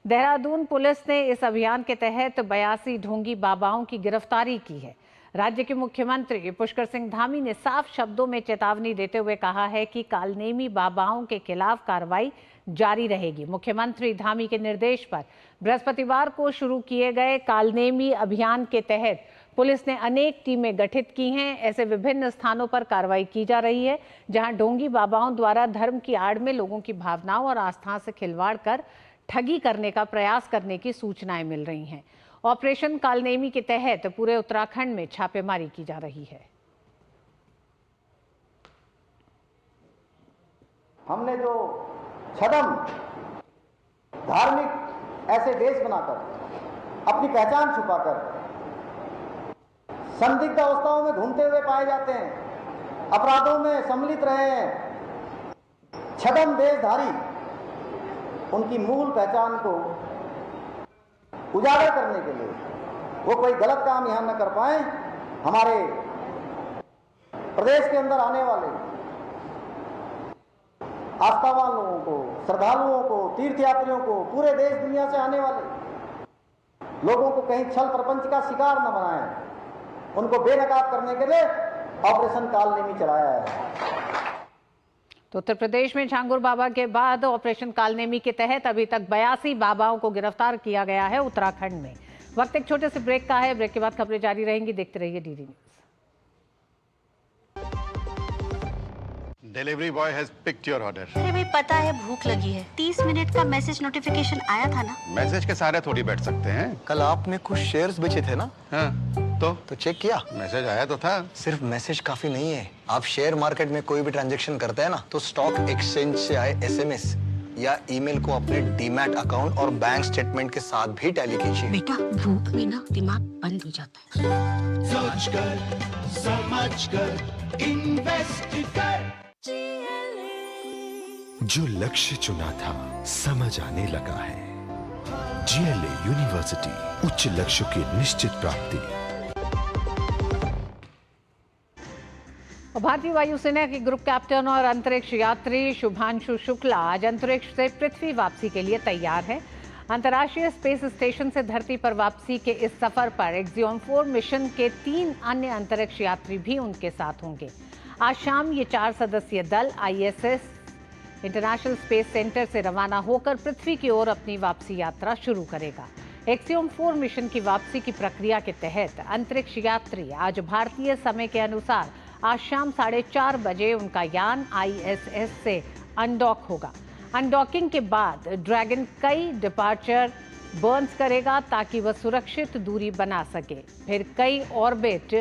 देहरादून पुलिस ने इस अभियान के तहत 82 ढोंगी बाबाओं की गिरफ्तारी की है। राज्य के मुख्यमंत्री पुष्कर सिंह धामी ने साफ शब्दों में चेतावनी देते हुए कहा है कि कालनेमी बाबाओं के खिलाफ कार्रवाई जारी रहेगी। मुख्यमंत्री धामी के निर्देश पर बृहस्पतिवार को शुरू किए गए कालनेमी अभियान के तहत पुलिस ने अनेक टीमें गठित की हैं। ऐसे विभिन्न स्थानों पर कार्रवाई की जा रही है जहां ढोंगी बाबाओं द्वारा धर्म की आड़ में लोगों की भावनाओं और आस्था से खिलवाड़ कर ठगी करने का प्रयास करने की सूचनाएं मिल रही हैं। ऑपरेशन कालनेमी के तहत पूरे उत्तराखंड में छापेमारी की जा रही है। हमने जो छदम धार्मिक ऐसे देश बनाकर अपनी पहचान छुपाकर संदिग्ध अवस्थाओं में घूमते हुए पाए जाते हैं, अपराधों में सम्मिलित रहे हैं, छदम देशधारी उनकी मूल पहचान को उजागर करने के लिए वो कोई गलत काम यहां न कर पाए। हमारे प्रदेश के अंदर आने वाले आस्थावान लोगों को, श्रद्धालुओं को, तीर्थयात्रियों को, पूरे देश दुनिया से आने वाले लोगों को कहीं छल प्रपंच का शिकार न बनाएं। उनको बेनकाब करने के लिए ऑपरेशन कालनेमी चलाया है। तो उत्तर प्रदेश में झांगुर बाबा के बाद ऑपरेशन कालनेमी के तहत अभी तक 82 बाबाओं को गिरफ्तार किया गया है उत्तराखंड में। वक्त एक छोटे से ब्रेक का है। ब्रेक के बाद खबरें जारी रहेंगी। देखते रहिए DD news. Delivery boy has picked your order. अरे भाई पता है भूख लगी है। 30 मिनट का मैसेज नोटिफिकेशन आया था ना। मैसेज के सारे थोड़ी बैठ सकते हैं। कल आपने कुछ शेयर्स बेचे थे ना? हाँ, तो चेक किया? मैसेज आया तो था। सिर्फ मैसेज काफी नहीं है। आप शेयर मार्केट में कोई भी ट्रांजैक्शन करते हैं ना, तो स्टॉक एक्सचेंज से आए एसएमएस या ईमेल को अपने डीमैट अकाउंट और बैंक स्टेटमेंट के साथ भी टैली कीजिए। बेटा भूख में ना दिमाग बंद हो जाता है। सोचकर समझकर इन्वेस्ट कर। जो लक्ष्य चुना था समझ आने लगा है। जीएलए यूनिवर्सिटी, उच्च लक्ष्य की निश्चित प्राप्ति। भारतीय वायुसेना के ग्रुप कैप्टन और अंतरिक्ष यात्री शुभांशु शुक्ला आज अंतरिक्ष से पृथ्वी वापसी के लिए तैयार है। अंतर्राष्ट्रीय स्पेस स्टेशन से धरती पर वापसी के इस सफर पर एक्सियोम 4 मिशन के 3 अन्य अंतरिक्ष यात्री भी उनके साथ होंगे। आज शाम ये 4 सदस्यीय दल ISS इंटरनेशनल स्पेस सेंटर से रवाना होकर पृथ्वी की ओर अपनी वापसी यात्रा शुरू करेगा। एक्सियोम 4 मिशन की वापसी की प्रक्रिया के तहत अंतरिक्ष यात्री आज भारतीय समय के अनुसार आज शाम 4:30 बजे उनका यान ISS से अनडॉक होगा। अनडॉकिंग के बाद ड्रैगन कई डिपार्चर बर्न्स करेगा ताकि वह सुरक्षित दूरी बना सके। फिर कई ऑर्बिट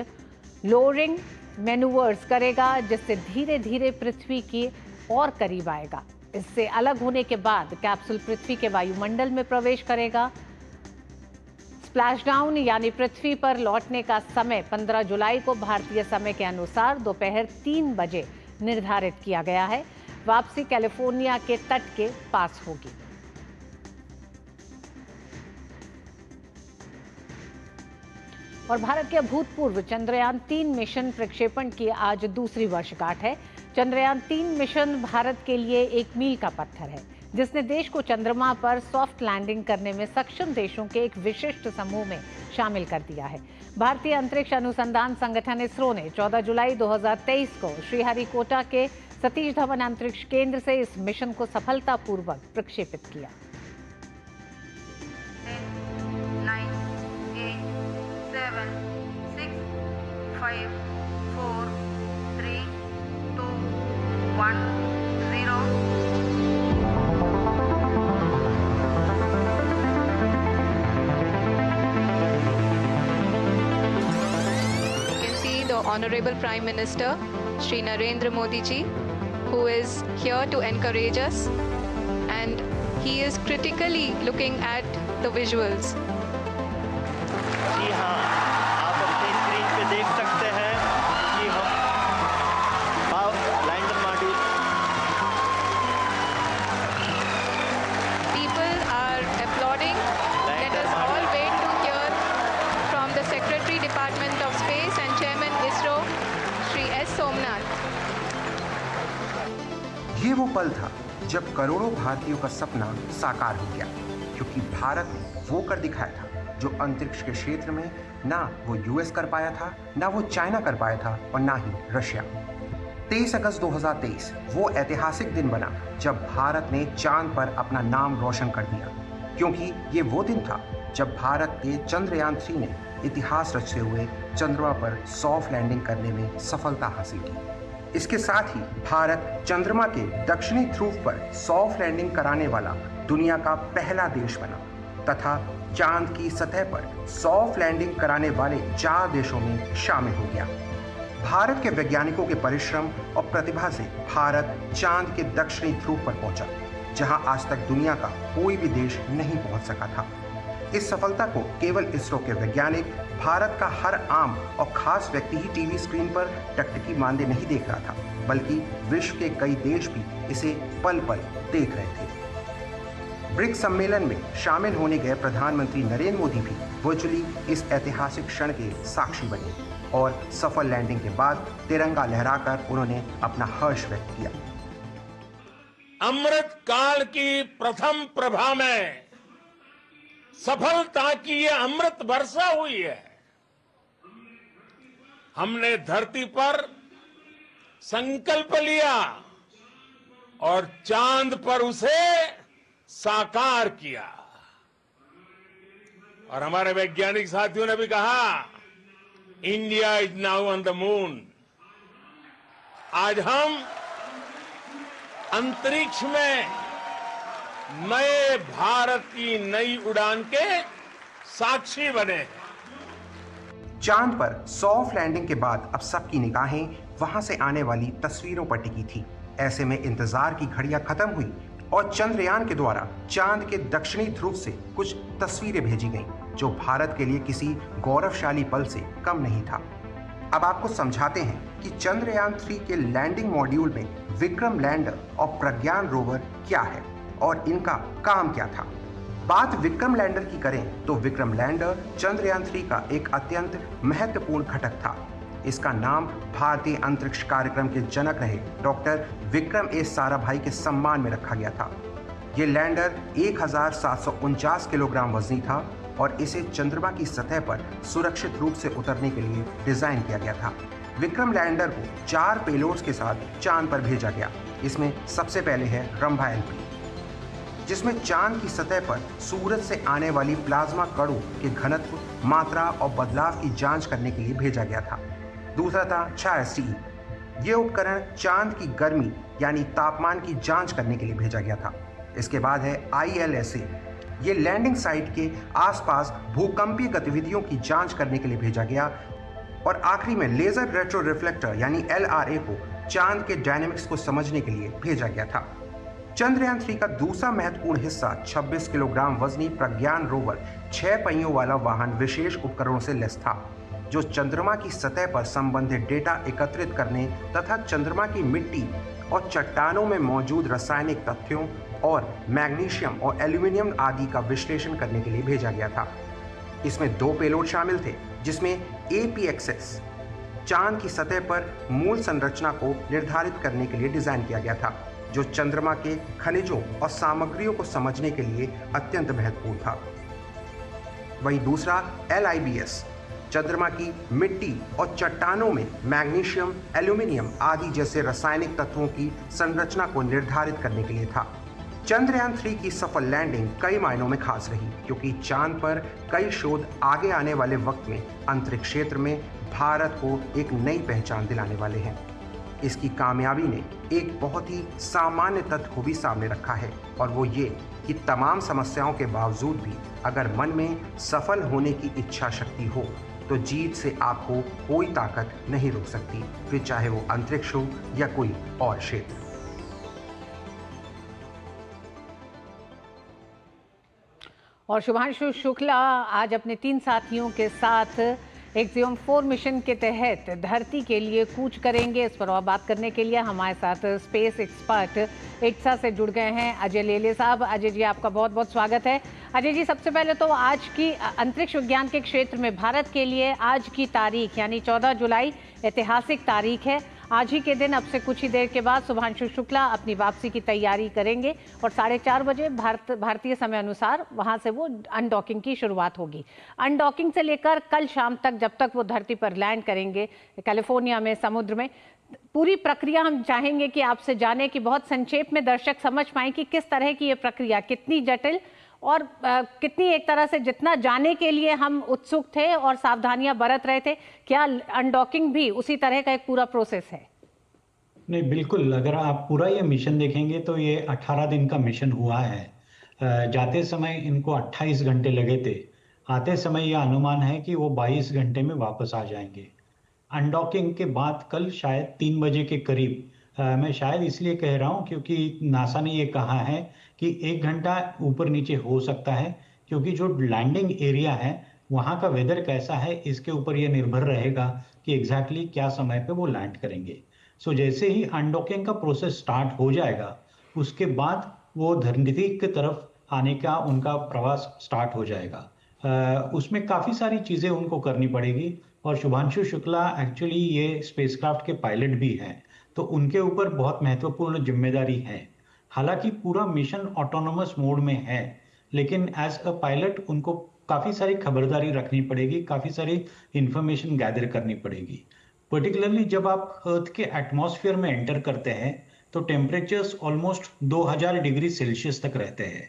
लोअरिंग मैनूवर्स करेगा, जिससे धीरे धीरे पृथ्वी की और करीब आएगा। इससे अलग होने के बाद कैप्सूल पृथ्वी के वायुमंडल में प्रवेश करेगा। स्प्लैशडाउन यानी पृथ्वी पर लौटने का समय 15 जुलाई को भारतीय समय के अनुसार दोपहर 3 बजे निर्धारित किया गया है। वापसी कैलिफोर्निया के तट के पास होगी। और भारत के अभूतपूर्व चंद्रयान 3 मिशन प्रक्षेपण की आज दूसरी वर्षगांठ है। चंद्रयान 3 मिशन भारत के लिए एक मील का पत्थर है, जिसने देश को चंद्रमा पर सॉफ्ट लैंडिंग करने में सक्षम देशों के एक विशिष्ट समूह में शामिल कर दिया है। भारतीय अंतरिक्ष अनुसंधान संगठन इसरो ने 14 जुलाई 2023 को श्रीहरिकोटा के सतीश धवन अंतरिक्ष केंद्र से इस मिशन को सफलतापूर्वक प्रक्षेपित किया। 9, 8, 7, 6, 5, 4, 3, 2, 1, 0. The Honorable Prime Minister, Shri Narendra Modi ji, who is here to encourage us, and he is critically looking at the visuals. जी हाँ, आप अपनी स्क्रीन पे देख सकते हैं कि हम lander module. People are applauding. Let us all wait to hear from the Secretary Department of Space and Chairman ISRO, Shri S. Somnath. ये वो पल था जब करोड़ों भारतीयों का सपना साकार हो गया, क्योंकि भारत ने वो कर दिखाया था जो अंतरिक्ष के क्षेत्र में ना वो यूएस कर पाया था, ना वो चाइना कर पाया था और ना ही रशिया। 23 अगस्त 2023 वो ऐतिहासिक दिन बना जब भारत ने चांद पर अपना नाम रोशन कर दिया, क्योंकि ये वो दिन था जब भारत के चंद्रयान 3 ने इतिहास रचते हुए चंद्रमा पर सॉफ्ट लैंडिंग करने में सफलता हासिल की। इसके साथ ही भारत चंद्रमा के दक्षिणी ध्रुव पर सॉफ्ट लैंडिंग कराने वाला दुनिया का पहला देश बना तथा चांद की सतह पर सॉफ्ट लैंडिंग कराने वाले 4 देशों में शामिल हो गया। भारत के वैज्ञानिकों के परिश्रम और प्रतिभा से भारत चांद के दक्षिणी ध्रुव पर पहुंचा, जहां आज तक दुनिया का कोई भी देश नहीं पहुंच सका था। इस सफलता को केवल इसरो के वैज्ञानिक, भारत का हर आम और खास व्यक्ति ही टीवी स्क्रीन पर टकटकी मांदे नहीं देख रहा था, बल्कि विश्व के कई देश भी इसे पल पल देख रहे थे। ब्रिक्स सम्मेलन में शामिल होने गए प्रधानमंत्री नरेंद्र मोदी भी वर्चुअली इस ऐतिहासिक क्षण के साक्षी बने और सफल लैंडिंग के बाद तिरंगा लहराकर उन्होंने अपना हर्ष व्यक्त किया। अमृत काल की प्रथम प्रभा में सफलता की ये अमृत वर्षा हुई है। हमने धरती पर संकल्प लिया और चांद पर उसे साकार किया। और हमारे वैज्ञानिक साथियों ने भी कहा, India is now on the moon. आज हम अंतरिक्ष में नए भारत की नई उड़ान के साक्षी बने हैं। चांद पर सॉफ्ट लैंडिंग के बाद अब सबकी निगाहें वहां से आने वाली तस्वीरों पर टिकी थी। ऐसे में इंतजार की घड़ियां खत्म हुई और चंद्रयान के द्वारा चांद के दक्षिणी ध्रुव से कुछ तस्वीरें भेजी गईं, जो भारत के लिए किसी गौरवशाली पल से कम नहीं था। अब आपको समझाते हैं कि चंद्रयान 3 के लैंडिंग मॉड्यूल में विक्रम लैंडर और प्रज्ञान रोवर क्या है और इनका काम क्या था। बात विक्रम लैंडर की करें तो विक्रम लैंडर चंद्रयान 3 का एक अत्यंत महत्वपूर्ण घटक था। इसका नाम भारतीय अंतरिक्ष कार्यक्रम के जनक रहे डॉक्टर विक्रम एस साराभाई के सम्मान में रखा गया था। ये लैंडर 1749 किलोग्राम वजनी था और इसे चंद्रमा की सतह पर सुरक्षित रूप से उतरने के लिए डिजाइन किया गया था। विक्रम लैंडर को 4 पेलोड्स के साथ चांद पर भेजा गया। इसमें सबसे पहले है रंभा LP, जिसमें चांद की सतह पर सूरज से आने वाली प्लाज्मा कणों के घनत्व, मात्रा और बदलाव की जांच करने के लिए भेजा गया था। दूसरा था STE। ये उपकरण चांद की गर्मी यानी तापमान की जांच करने के लिए भेजा गया था। इसके बाद है ILSA। ये लैंडिंग साइट के आसपास भूकंपीय गतिविधियों की जांच करने के लिए भेजा गया। और आखिरी में लेजर रेट्रो रिफ्लेक्टर यानी LRA को चांद के डायनेमिक्स को समझने के लिए भेजा गया था। चंद्रयान 3 का दूसरा महत्वपूर्ण हिस्सा 26 किलोग्राम वजनी प्रज्ञान रोवर 6 पहियों वाला वाहन विशेष उपकरणों से लैस था, जो चंद्रमा की सतह पर संबंधित डेटा एकत्रित करने तथा चंद्रमा की मिट्टी और चट्टानों में मौजूद रासायनिक तथ्यों और मैग्नीशियम और एल्यूमिनियम आदि का विश्लेषण करने के लिए भेजा गया था। इसमें 2 पेलोड शामिल थे, जिसमें APXS चांद की सतह पर मूल संरचना को निर्धारित करने के लिए डिजाइन किया गया था, जो चंद्रमा के खनिजों और सामग्रियों को समझने के लिए अत्यंत महत्वपूर्ण था। वहीं दूसरा LIBS चंद्रमा की मिट्टी और चट्टानों में मैग्नीशियम, एल्यूमिनियम आदि जैसे रासायनिक तत्वों की संरचना को निर्धारित करने के लिए था। चंद्रयान 3 की सफल लैंडिंग कई मायनों में खास रही, क्योंकि चांद पर कई शोध आगे आने वाले वक्त में अंतरिक्ष क्षेत्र में भारत को एक नई पहचान दिलाने वाले हैं। इसकी कामयाबी ने एक बहुत ही सामान्य तथ्य को भी सामने रखा है, और वो ये कि तमाम समस्याओं के बावजूद भी अगर मन में सफल होने की इच्छा शक्ति हो तो जीत से आपको कोई ताकत नहीं रोक सकती, फिर चाहे वो अंतरिक्ष हो या कोई और क्षेत्र। और शुभांशु शुक्ला आज अपने 3 साथियों के साथ एक्सियम 4 मिशन के तहत धरती के लिए कूच करेंगे। इस पर और बात करने के लिए हमारे साथ स्पेस एक्सपर्ट इट्सा से जुड़ गए हैं अजय लेले साहब। अजय जी, आपका बहुत बहुत स्वागत है। अजय जी, सबसे पहले तो आज की अंतरिक्ष विज्ञान के क्षेत्र में भारत के लिए आज की तारीख यानी 14 जुलाई ऐतिहासिक तारीख है। आज ही के दिन अब से कुछ ही देर के बाद शुभांशु शुक्ला अपनी वापसी की तैयारी करेंगे और 4:30 बजे भारतीय समय अनुसार वहां से वो अनडॉकिंग की शुरुआत होगी। अनडॉकिंग से लेकर कल शाम तक, जब तक वो धरती पर लैंड करेंगे कैलिफोर्निया में समुद्र में, पूरी प्रक्रिया हम चाहेंगे कि आपसे जाने की बहुत संक्षेप में दर्शक समझ पाएं कि किस तरह की ये प्रक्रिया कितनी जटिल और कितनी एक तरह से जितना जाने के लिए हम उत्सुक थे और सावधानियां बरत रहे थे, क्या अनडॉकिंग भी उसी तरह का एक पूरा प्रोसेस है? नहीं, बिल्कुल। अगर आप पूरा ये मिशन देखेंगे तो ये 18 दिन का मिशन हुआ है। जाते समय इनको 28 घंटे लगे थे। आते समय यह अनुमान है कि वो 22 घंटे में वापस आ जाएंगे। अनडॉकिंग के बाद कल शायद 3 बजे के करीब, मैं शायद इसलिए कह रहा हूँ क्योंकि नासा ने ये कहा है कि 1 घंटा ऊपर नीचे हो सकता है, क्योंकि जो लैंडिंग एरिया है वहाँ का वेदर कैसा है इसके ऊपर ये निर्भर रहेगा कि एग्जैक्टली क्या समय पे वो लैंड करेंगे। सो जैसे ही अनडॉकिंग का प्रोसेस स्टार्ट हो जाएगा उसके बाद वो धरती की तरफ आने का उनका प्रवास स्टार्ट हो जाएगा। उसमें काफ़ी सारी चीज़ें उनको करनी पड़ेगी और शुभांशु शुक्ला एक्चुअली ये स्पेसक्राफ्ट के पायलट भी हैं, तो उनके ऊपर बहुत महत्वपूर्ण जिम्मेदारी है। हालांकि पूरा मिशन ऑटोनोमस मोड में है, लेकिन एज अ पायलट उनको काफ़ी सारी खबरदारी रखनी पड़ेगी, काफ़ी सारी इंफॉर्मेशन गैदर करनी पड़ेगी। पर्टिकुलरली जब आप अर्थ के एटमॉस्फेयर में एंटर करते हैं तो टेम्परेचर्स ऑलमोस्ट 2000 डिग्री सेल्सियस तक रहते हैं।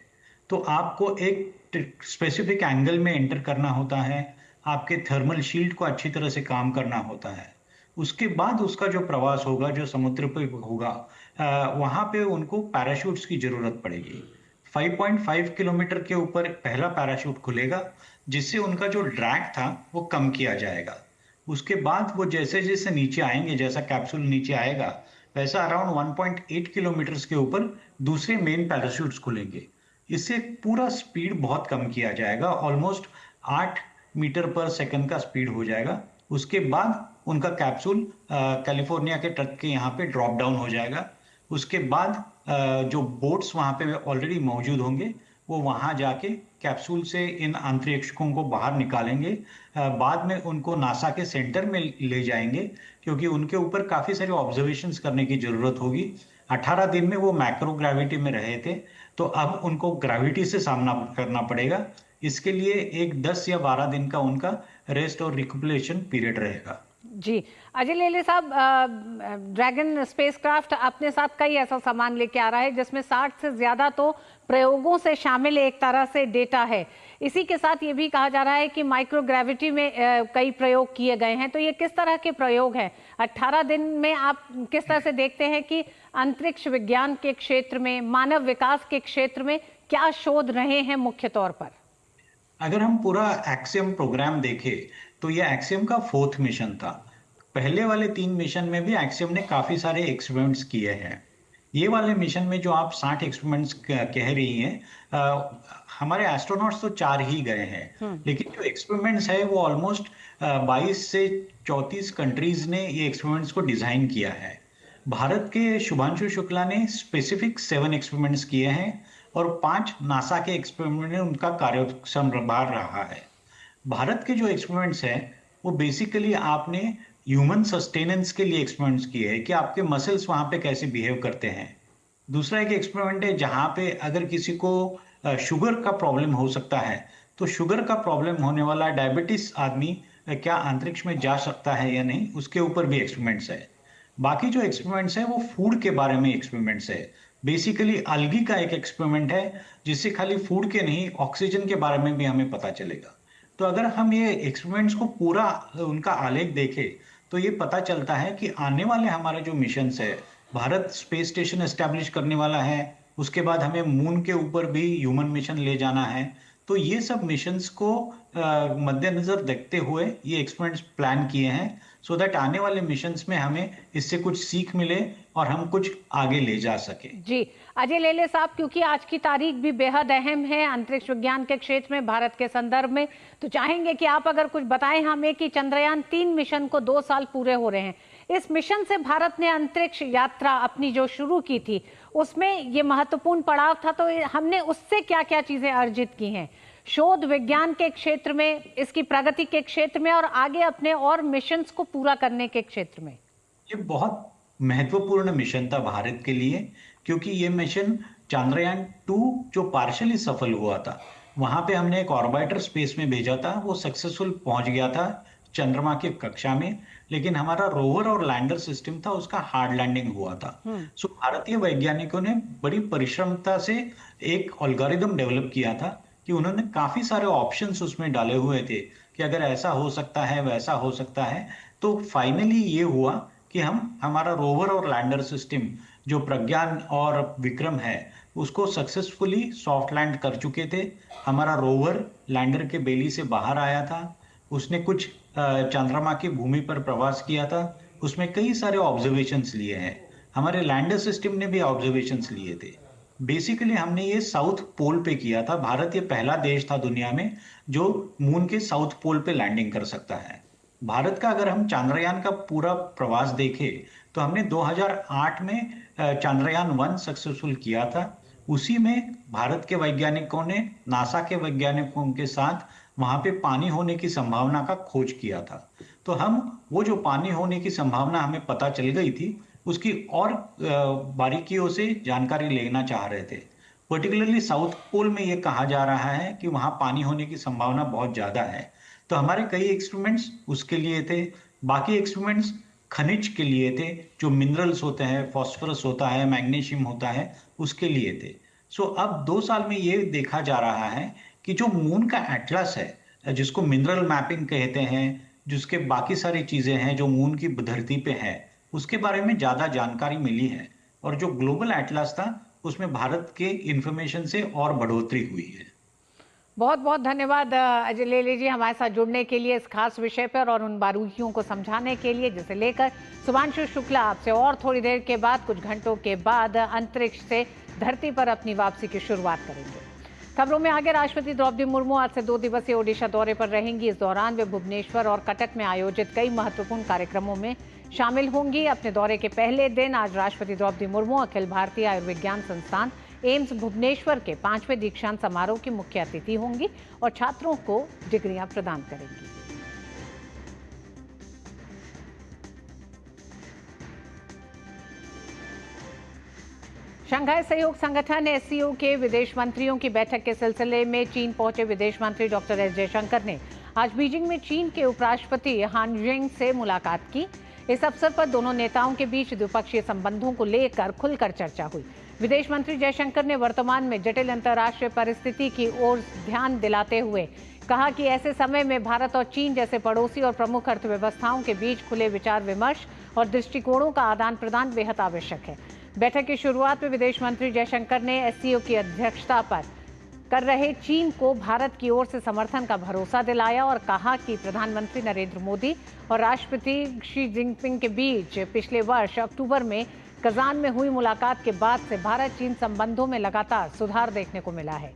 तो आपको एक स्पेसिफिक एंगल में एंटर करना होता है, आपके थर्मल शील्ड को अच्छी तरह से काम करना होता है। उसके बाद उसका जो प्रवास होगा, जो समुद्र पे होगा, वहां पे उनको पैराशूट्स की जरूरत पड़ेगी। 5.5 किलोमीटर के ऊपर पहला पैराशूट खुलेगा, जिससे उनका जो ड्रैग था वो कम किया जाएगा। उसके बाद वो जैसे जैसे नीचे आएंगे, जैसा कैप्सूल नीचे आएगा, वैसा अराउंड 1.8 किलोमीटर के ऊपर दूसरे मेन पैराशूट्स खुलेंगे। इससे पूरा स्पीड बहुत कम किया जाएगा, ऑलमोस्ट 8 मीटर पर सेकंड का स्पीड हो जाएगा। उसके बाद उनका कैप्सूल कैलिफोर्निया के तट के यहाँ पे ड्रॉप डाउन हो जाएगा। उसके बाद जो बोट्स वहाँ पे ऑलरेडी मौजूद होंगे वो वहाँ जाके कैप्सूल से इन अंतरिक्षकों को बाहर निकालेंगे। बाद में उनको नासा के सेंटर में ले जाएंगे, क्योंकि उनके ऊपर काफ़ी सारे ऑब्जर्वेशंस करने की ज़रूरत होगी। 18 दिन में वो मैक्रो ग्रेविटी में रहे थे, तो अब उनको ग्रेविटी से सामना करना पड़ेगा। इसके लिए एक 10 या 12 दिन का उनका रेस्ट और रिकपलेशन पीरियड रहेगा। जी अजय लेले साहब, ड्रैगन स्पेसक्राफ्ट अपने साथ कई ऐसा सामान लेके आ रहा है जिसमें 60 से ज़्यादा तो प्रयोगों से शामिल एक तरह से डेटा है। इसी के साथ ये भी कहा जा रहा है कि माइक्रोग्रेविटी में कई प्रयोग किए गए हैं। तो ये किस तरह के प्रयोग हैं? 18 दिन में आप किस तरह से देखते हैं कि अंतरिक्ष विज्ञान के क्षेत्र में, मानव विकास के क्षेत्र में क्या शोध रहे हैं मुख्य तौर पर? अगर हम पूरा एक्सियम प्रोग्राम देखें तो ये एक्सियम का 4th मिशन था। पहले वाले 3 मिशन में भी एक्सियम ने काफी सारे एक्सपेरिमेंट्स किए हैं। ये वाले मिशन में जो आप 60 एक्सपेरिमेंट्स कह रही हैं, हमारे एस्ट्रोनॉट्स तो 4 ही गए हैं, लेकिन जो एक्सपेरिमेंट्स है वो ऑलमोस्ट 22 से 34 कंट्रीज ने ये एक्सपेरिमेंट्स को डिजाइन किया है। भारत के शुभांशु शुक्ला ने स्पेसिफिक 7 एक्सपेरिमेंट्स किए हैं और 5 नासा के एक्सपेरिमेंट ने उनका कार्यभार रहा है। भारत के जो एक्सपेरिमेंट्स हैं वो बेसिकली आपने ह्यूमन सस्टेनेंस के लिए एक्सपेरिमेंट्स किए हैं कि आपके मसल्स वहाँ पे कैसे बिहेव करते हैं। दूसरा एक एक्सपेरिमेंट है जहाँ पे अगर किसी को शुगर का प्रॉब्लम हो सकता है तो शुगर का प्रॉब्लम होने वाला डायबिटीज आदमी क्या अंतरिक्ष में जा सकता है या नहीं, उसके ऊपर भी एक्सपेरिमेंट्स है। बाकी जो एक्सपेरिमेंट्स है वो फूड के बारे में एक्सपेरिमेंट्स है। बेसिकली अलगी का एक एक्सपेरिमेंट है जिससे खाली फूड के नहीं, ऑक्सीजन के बारे में भी हमें पता चलेगा। तो अगर हम ये एक्सपेरिमेंट्स को पूरा उनका आलेख देखें तो ये पता चलता है कि आने वाले हमारे जो मिशंस है, भारत स्पेस स्टेशन एस्टैब्लिश करने वाला है, उसके बाद हमें मून के ऊपर भी ह्यूमन मिशन ले जाना है। तो ये सब मिशंस को मद्देनजर देखते हुए ये एक्सपेरिमेंट्स प्लान किए हैं, सो दैट आने वाले मिशंस में हमें इससे कुछ सीख मिले और हम कुछ आगे ले जा सके। जी अजय लेले साहब, क्योंकि आज की तारीख भी बेहद अहम है अंतरिक्ष विज्ञान के क्षेत्र में भारत के संदर्भ में, तो चाहेंगे कि आप अगर कुछ बताएं हमें कि चंद्रयान 3 मिशन को 2 साल पूरे हो रहे हैं। इस मिशन से भारत ने अंतरिक्ष यात्रा अपनी जो शुरू की थी उसमें ये महत्वपूर्ण पड़ाव था, तो हमने उससे क्या क्या चीजें अर्जित की हैं शोध विज्ञान के क्षेत्र में, इसकी प्रगति के क्षेत्र में और आगे अपने और मिशंस को पूरा करने के क्षेत्र में? ये बहुत महत्वपूर्ण मिशन था भारत के लिए, क्योंकि ये मिशन चंद्रयान 2 जो पार्शियली सफल हुआ था, वहां पे हमने एक ऑर्बिटर स्पेस में भेजा था, वो सक्सेसफुल पहुंच गया था चंद्रमा की कक्षा में, लेकिन हमारा रोवर और लैंडर सिस्टम था उसका हार्ड लैंडिंग हुआ था। सो भारतीय वैज्ञानिकों ने बड़ी परिश्रमता से एक एल्गोरिथम डेवलप किया था कि उन्होंने काफी सारे ऑप्शंस उसमें डाले हुए थे कि अगर ऐसा हो सकता है, वैसा हो सकता है। तो फाइनली ये हुआ कि हम हमारा रोवर और लैंडर सिस्टम जो प्रज्ञान और विक्रम है उसको सक्सेसफुली सॉफ्ट लैंड कर चुके थे। हमारा रोवर लैंडर के बेली से बाहर आया था, उसने कुछ चंद्रमा की भूमि पर प्रवास किया था, उसमें कई सारे ऑब्जर्वेशंस लिए हैं। हमारे लैंडर सिस्टम ने भी ऑब्जर्वेशंस लिए थे। बेसिकली हमने ये साउथ पोल पे किया था। भारत ये पहला देश था दुनिया में जो मून के साउथ पोल पे लैंडिंग कर सकता है। भारत का अगर हम चंद्रयान का पूरा प्रवास देखें तो हमने 2008 में चंद्रयान 1 सक्सेसफुल किया था। उसी में भारत के वैज्ञानिकों ने नासा के वैज्ञानिकों के साथ वहां पे पानी होने की संभावना का खोज किया था। तो हम वो जो पानी होने की संभावना हमें पता चल गई थी उसकी और बारीकियों से जानकारी लेना चाह रहे थे। पर्टिकुलरली साउथ पोल में ये कहा जा रहा है कि वहां पानी होने की संभावना बहुत ज्यादा है। तो हमारे कई एक्सपेरिमेंट्स उसके लिए थे। बाकी एक्सपेरिमेंट्स खनिज के लिए थे, जो मिनरल्स होते हैं, फॉस्फोरस होता है, मैग्नीशियम होता है, उसके लिए थे। सो अब 2 साल में ये देखा जा रहा है कि जो मून का एटलस है, जिसको मिनरल मैपिंग कहते हैं, जिसके बाकी सारी चीजें हैं जो मून की धरती पे है, उसके बारे में ज्यादा जानकारी मिली है। और जो ग्लोबल एटलस था उसमें भारत के इंफॉर्मेशन से और बढ़ोतरी हुई है। बहुत बहुत धन्यवाद अजय लेले जी हमारे साथ जुड़ने के लिए इस खास विषय पर और उन बारीकियों को समझाने के लिए, जिसे लेकर शुभांशु शुक्ला आपसे और थोड़ी देर के बाद, कुछ घंटों के बाद अंतरिक्ष से धरती पर अपनी वापसी की शुरुआत करेंगे। खबरों में आगे, राष्ट्रपति द्रौपदी मुर्मू आज से 2 दिवसीय ओडिशा दौरे पर रहेंगी। इस दौरान वे भुवनेश्वर और कटक में आयोजित कई महत्वपूर्ण कार्यक्रमों में शामिल होंगी। अपने दौरे के पहले दिन आज राष्ट्रपति द्रौपदी मुर्मू अखिल भारतीय आयुर्विज्ञान संस्थान एम्स भुवनेश्वर के 5वें दीक्षांत समारोह की मुख्य अतिथि होंगी और छात्रों को डिग्रियां प्रदान करेंगी। शंघाई सहयोग संगठन एससीओ के विदेश मंत्रियों की बैठक के सिलसिले में चीन पहुंचे विदेश मंत्री डॉक्टर एस जयशंकर ने आज बीजिंग में चीन के उपराष्ट्रपति हान जिंग से मुलाकात की। इस अवसर पर दोनों नेताओं के बीच द्विपक्षीय संबंधों को लेकर खुलकर चर्चा हुई। विदेश मंत्री जयशंकर ने वर्तमान में जटिल अंतर्राष्ट्रीय परिस्थिति की ओर ध्यान दिलाते हुए कहा कि ऐसे समय में भारत और चीन जैसे पड़ोसी और प्रमुख अर्थव्यवस्थाओं के बीच खुले विचार विमर्श और दृष्टिकोणों का आदान प्रदान बेहद आवश्यक है। बैठक की शुरुआत में विदेश मंत्री जयशंकर ने एससीओ की अध्यक्षता पर कर रहे चीन को भारत की ओर से समर्थन का भरोसा दिलाया और कहा कि प्रधानमंत्री नरेंद्र मोदी और राष्ट्रपति शी जिनपिंग के बीच पिछले वर्ष अक्टूबर में कजान में हुई मुलाकात के बाद से भारत चीन संबंधों में लगातार सुधार देखने को मिला है।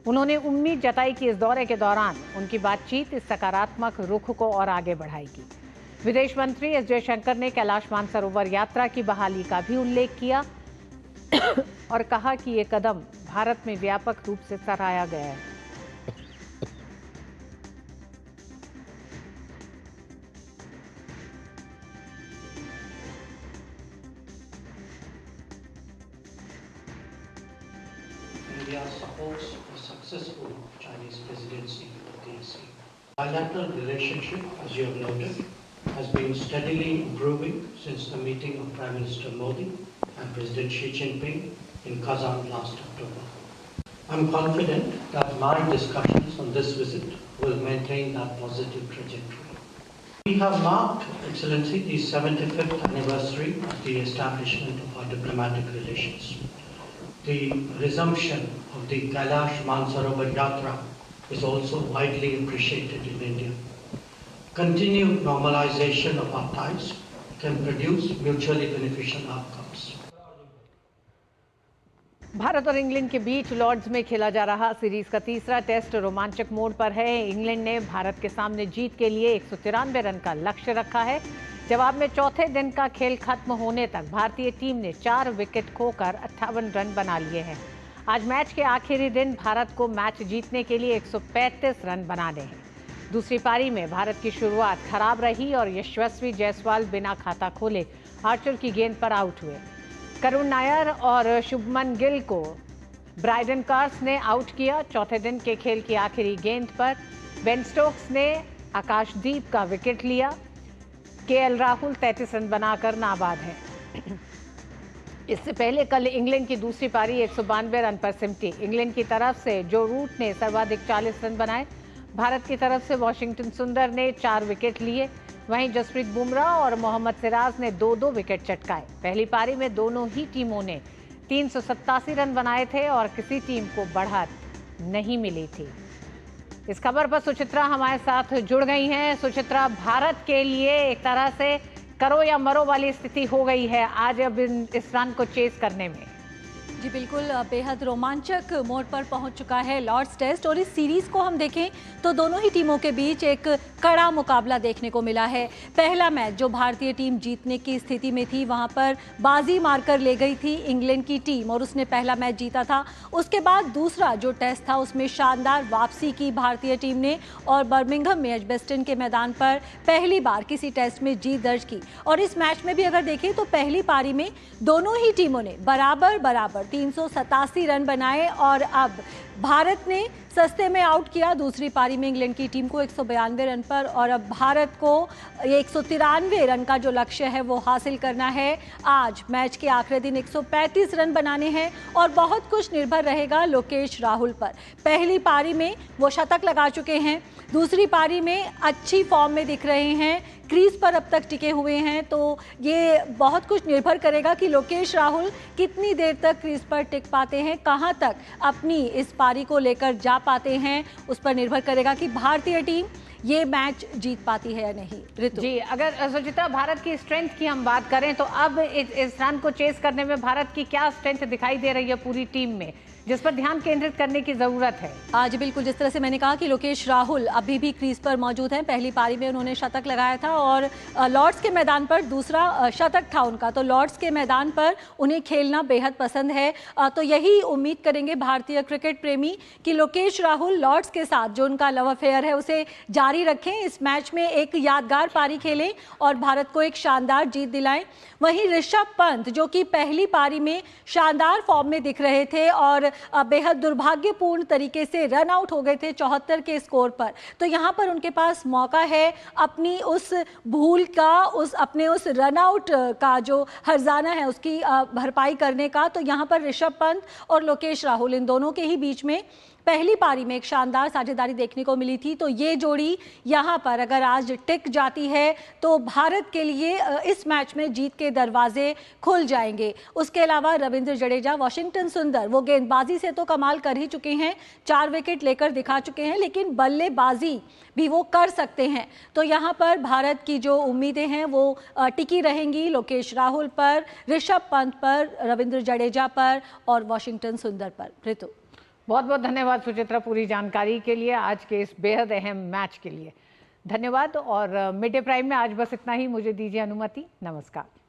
उन्होंने उम्मीद जताई कि इस दौरे के दौरान उनकी बातचीत इस सकारात्मक रुख को और आगे बढ़ाएगी। विदेश मंत्री एस जयशंकर ने कैलाश मानसरोवर यात्रा की बहाली का भी उल्लेख किया और कहा कि ये कदम भारत में व्यापक रूप से सराहा गया है। India supports the successful Chinese presidency of the ASEAN. Bilateral relationship, as you have noted, has been steadily improving since the meeting of Prime Minister Modi and President Xi Jinping in Kazan last October. I'm confident that my discussions on this visit will maintain that positive trajectory. We have marked, Excellency, the 75th anniversary of the establishment of our diplomatic relations. The resumption of the Kailash Mansarovar Yatra is also widely appreciated in India. Continued normalization of our ties can produce mutually beneficial outcomes. Bharat और इंग्लैंड के बीच लॉर्ड्स में खेला जा रहा सीरीज का तीसरा टेस्ट रोमांचक मोड़ पर है। इंग्लैंड ने भारत के सामने जीत के लिए 193 रन का लक्ष्य रखा है। जवाब में चौथे दिन का खेल खत्म होने तक भारतीय टीम ने 4 विकेट खोकर 58 रन बना लिए हैं। आज मैच के आखिरी दिन भारत को मैच जीतने के लिए 135 रन बनाने हैं। दूसरी पारी में भारत की शुरुआत खराब रही और यशस्वी जायसवाल बिना खाता खोले आर्चर की गेंद पर आउट हुए। करुण नायर और शुभमन गिल को ब्राइडन कार्स ने आउट किया। चौथे दिन के खेल की आखिरी गेंद पर बेन स्टोक्स ने आकाशदीप का विकेट लिया। केएल राहुल 33 रन बनाकर नाबाद है। इससे पहले कल इंग्लैंड की दूसरी पारी 192 रन पर सिमटी। इंग्लैंड की तरफ से जो रूट ने सर्वाधिक 40 रन बनाए। भारत की तरफ से वॉशिंगटन सुंदर ने 4 विकेट लिए। वहीं जसप्रीत बुमराह और मोहम्मद सिराज ने 2-2 विकेट चटकाए। पहली पारी में दोनों ही टीमों ने 387 रन बनाए थे और किसी टीम को बढ़त नहीं मिली थी। इस खबर पर सुचित्रा हमारे साथ जुड़ गई हैं। सुचित्रा, भारत के लिए एक तरह से करो या मरो वाली स्थिति हो गई है आज अब इस रन को चेस करने में। जी बिल्कुल, बेहद रोमांचक मोड़ पर पहुंच चुका है लॉर्ड्स टेस्ट और इस सीरीज को हम देखें तो दोनों ही टीमों के बीच एक कड़ा मुकाबला देखने को मिला है। पहला मैच जो भारतीय टीम जीतने की स्थिति में थी, वहां पर बाजी मारकर ले गई थी इंग्लैंड की टीम और उसने पहला मैच जीता था। उसके बाद दूसरा जो टेस्ट था उसमें शानदार वापसी की भारतीय टीम ने और बर्मिंघम में एजबेस्टन के मैदान पर पहली बार किसी टेस्ट में जीत दर्ज की। और इस मैच में भी अगर देखें तो पहली पारी में दोनों ही टीमों ने बराबर 387 रन बनाए और अब भारत ने सस्ते में आउट किया दूसरी पारी में इंग्लैंड की टीम को 192 रन पर और अब भारत को 193 रन का जो लक्ष्य है वो हासिल करना है। आज मैच के आखिरी दिन 135 रन बनाने हैं और बहुत कुछ निर्भर रहेगा लोकेश राहुल पर। पहली पारी में वो शतक लगा चुके हैं, दूसरी पारी में अच्छी फॉर्म में दिख रहे हैं, क्रीज पर अब तक टिके हुए हैं, तो ये बहुत कुछ निर्भर करेगा कि लोकेश राहुल कितनी देर तक क्रीज पर टिक पाते हैं, कहां तक अपनी इस पारी को लेकर जा पाते हैं, उस पर निर्भर करेगा कि भारतीय टीम ये मैच जीत पाती है या नहीं। ऋतु जी, अगर सुचिता भारत की स्ट्रेंथ की हम बात करें तो अब इस रन को चेस करने में भारत की क्या स्ट्रेंथ दिखाई दे रही है पूरी टीम में, जिस पर ध्यान केंद्रित करने की जरूरत है? आज बिल्कुल जिस तरह से मैंने कहा कि लोकेश राहुल अभी भी क्रीज पर मौजूद हैं, पहली पारी में उन्होंने शतक लगाया था और लॉर्ड्स के मैदान पर दूसरा शतक था उनका, तो लॉर्ड्स के मैदान पर उन्हें खेलना बेहद पसंद है। तो यही उम्मीद करेंगे भारतीय क्रिकेट प्रेमी कि लोकेश राहुल लॉर्ड्स के साथ जो उनका लव अफेयर है उसे जारी रखें, इस मैच में एक यादगार पारी खेलें और भारत को एक शानदार जीत दिलाएं। वहीं ऋषभ पंत जो कि पहली पारी में शानदार फॉर्म में दिख रहे थे और बेहद दुर्भाग्यपूर्ण तरीके से रन आउट हो गए थे 74 के स्कोर पर, तो यहाँ पर उनके पास मौका है अपनी उस भूल का, अपने उस रन आउट का जो हर्जाना है उसकी भरपाई करने का। तो यहाँ पर ऋषभ पंत और लोकेश राहुल इन दोनों के ही बीच में पहली पारी में एक शानदार साझेदारी देखने को मिली थी, तो ये जोड़ी यहाँ पर अगर आज टिक जाती है तो भारत के लिए इस मैच में जीत के दरवाजे खुल जाएंगे। उसके अलावा रविंद्र जडेजा, वॉशिंगटन सुंदर वो गेंदबाजी से तो कमाल कर ही चुके हैं, 4 विकेट लेकर दिखा चुके हैं, लेकिन बल्लेबाजी भी वो कर सकते हैं। तो यहाँ पर भारत की जो उम्मीदें हैं वो टिकी रहेंगी लोकेश राहुल पर, ऋषभ पंत पर, रविंद्र जडेजा पर और वॉशिंगटन सुंदर पर। ऋतु, बहुत बहुत धन्यवाद सुचित्रा पूरी जानकारी के लिए, आज के इस बेहद अहम मैच के लिए धन्यवाद। और मिड डे प्राइम में आज बस इतना ही, मुझे दीजिए अनुमति, नमस्कार।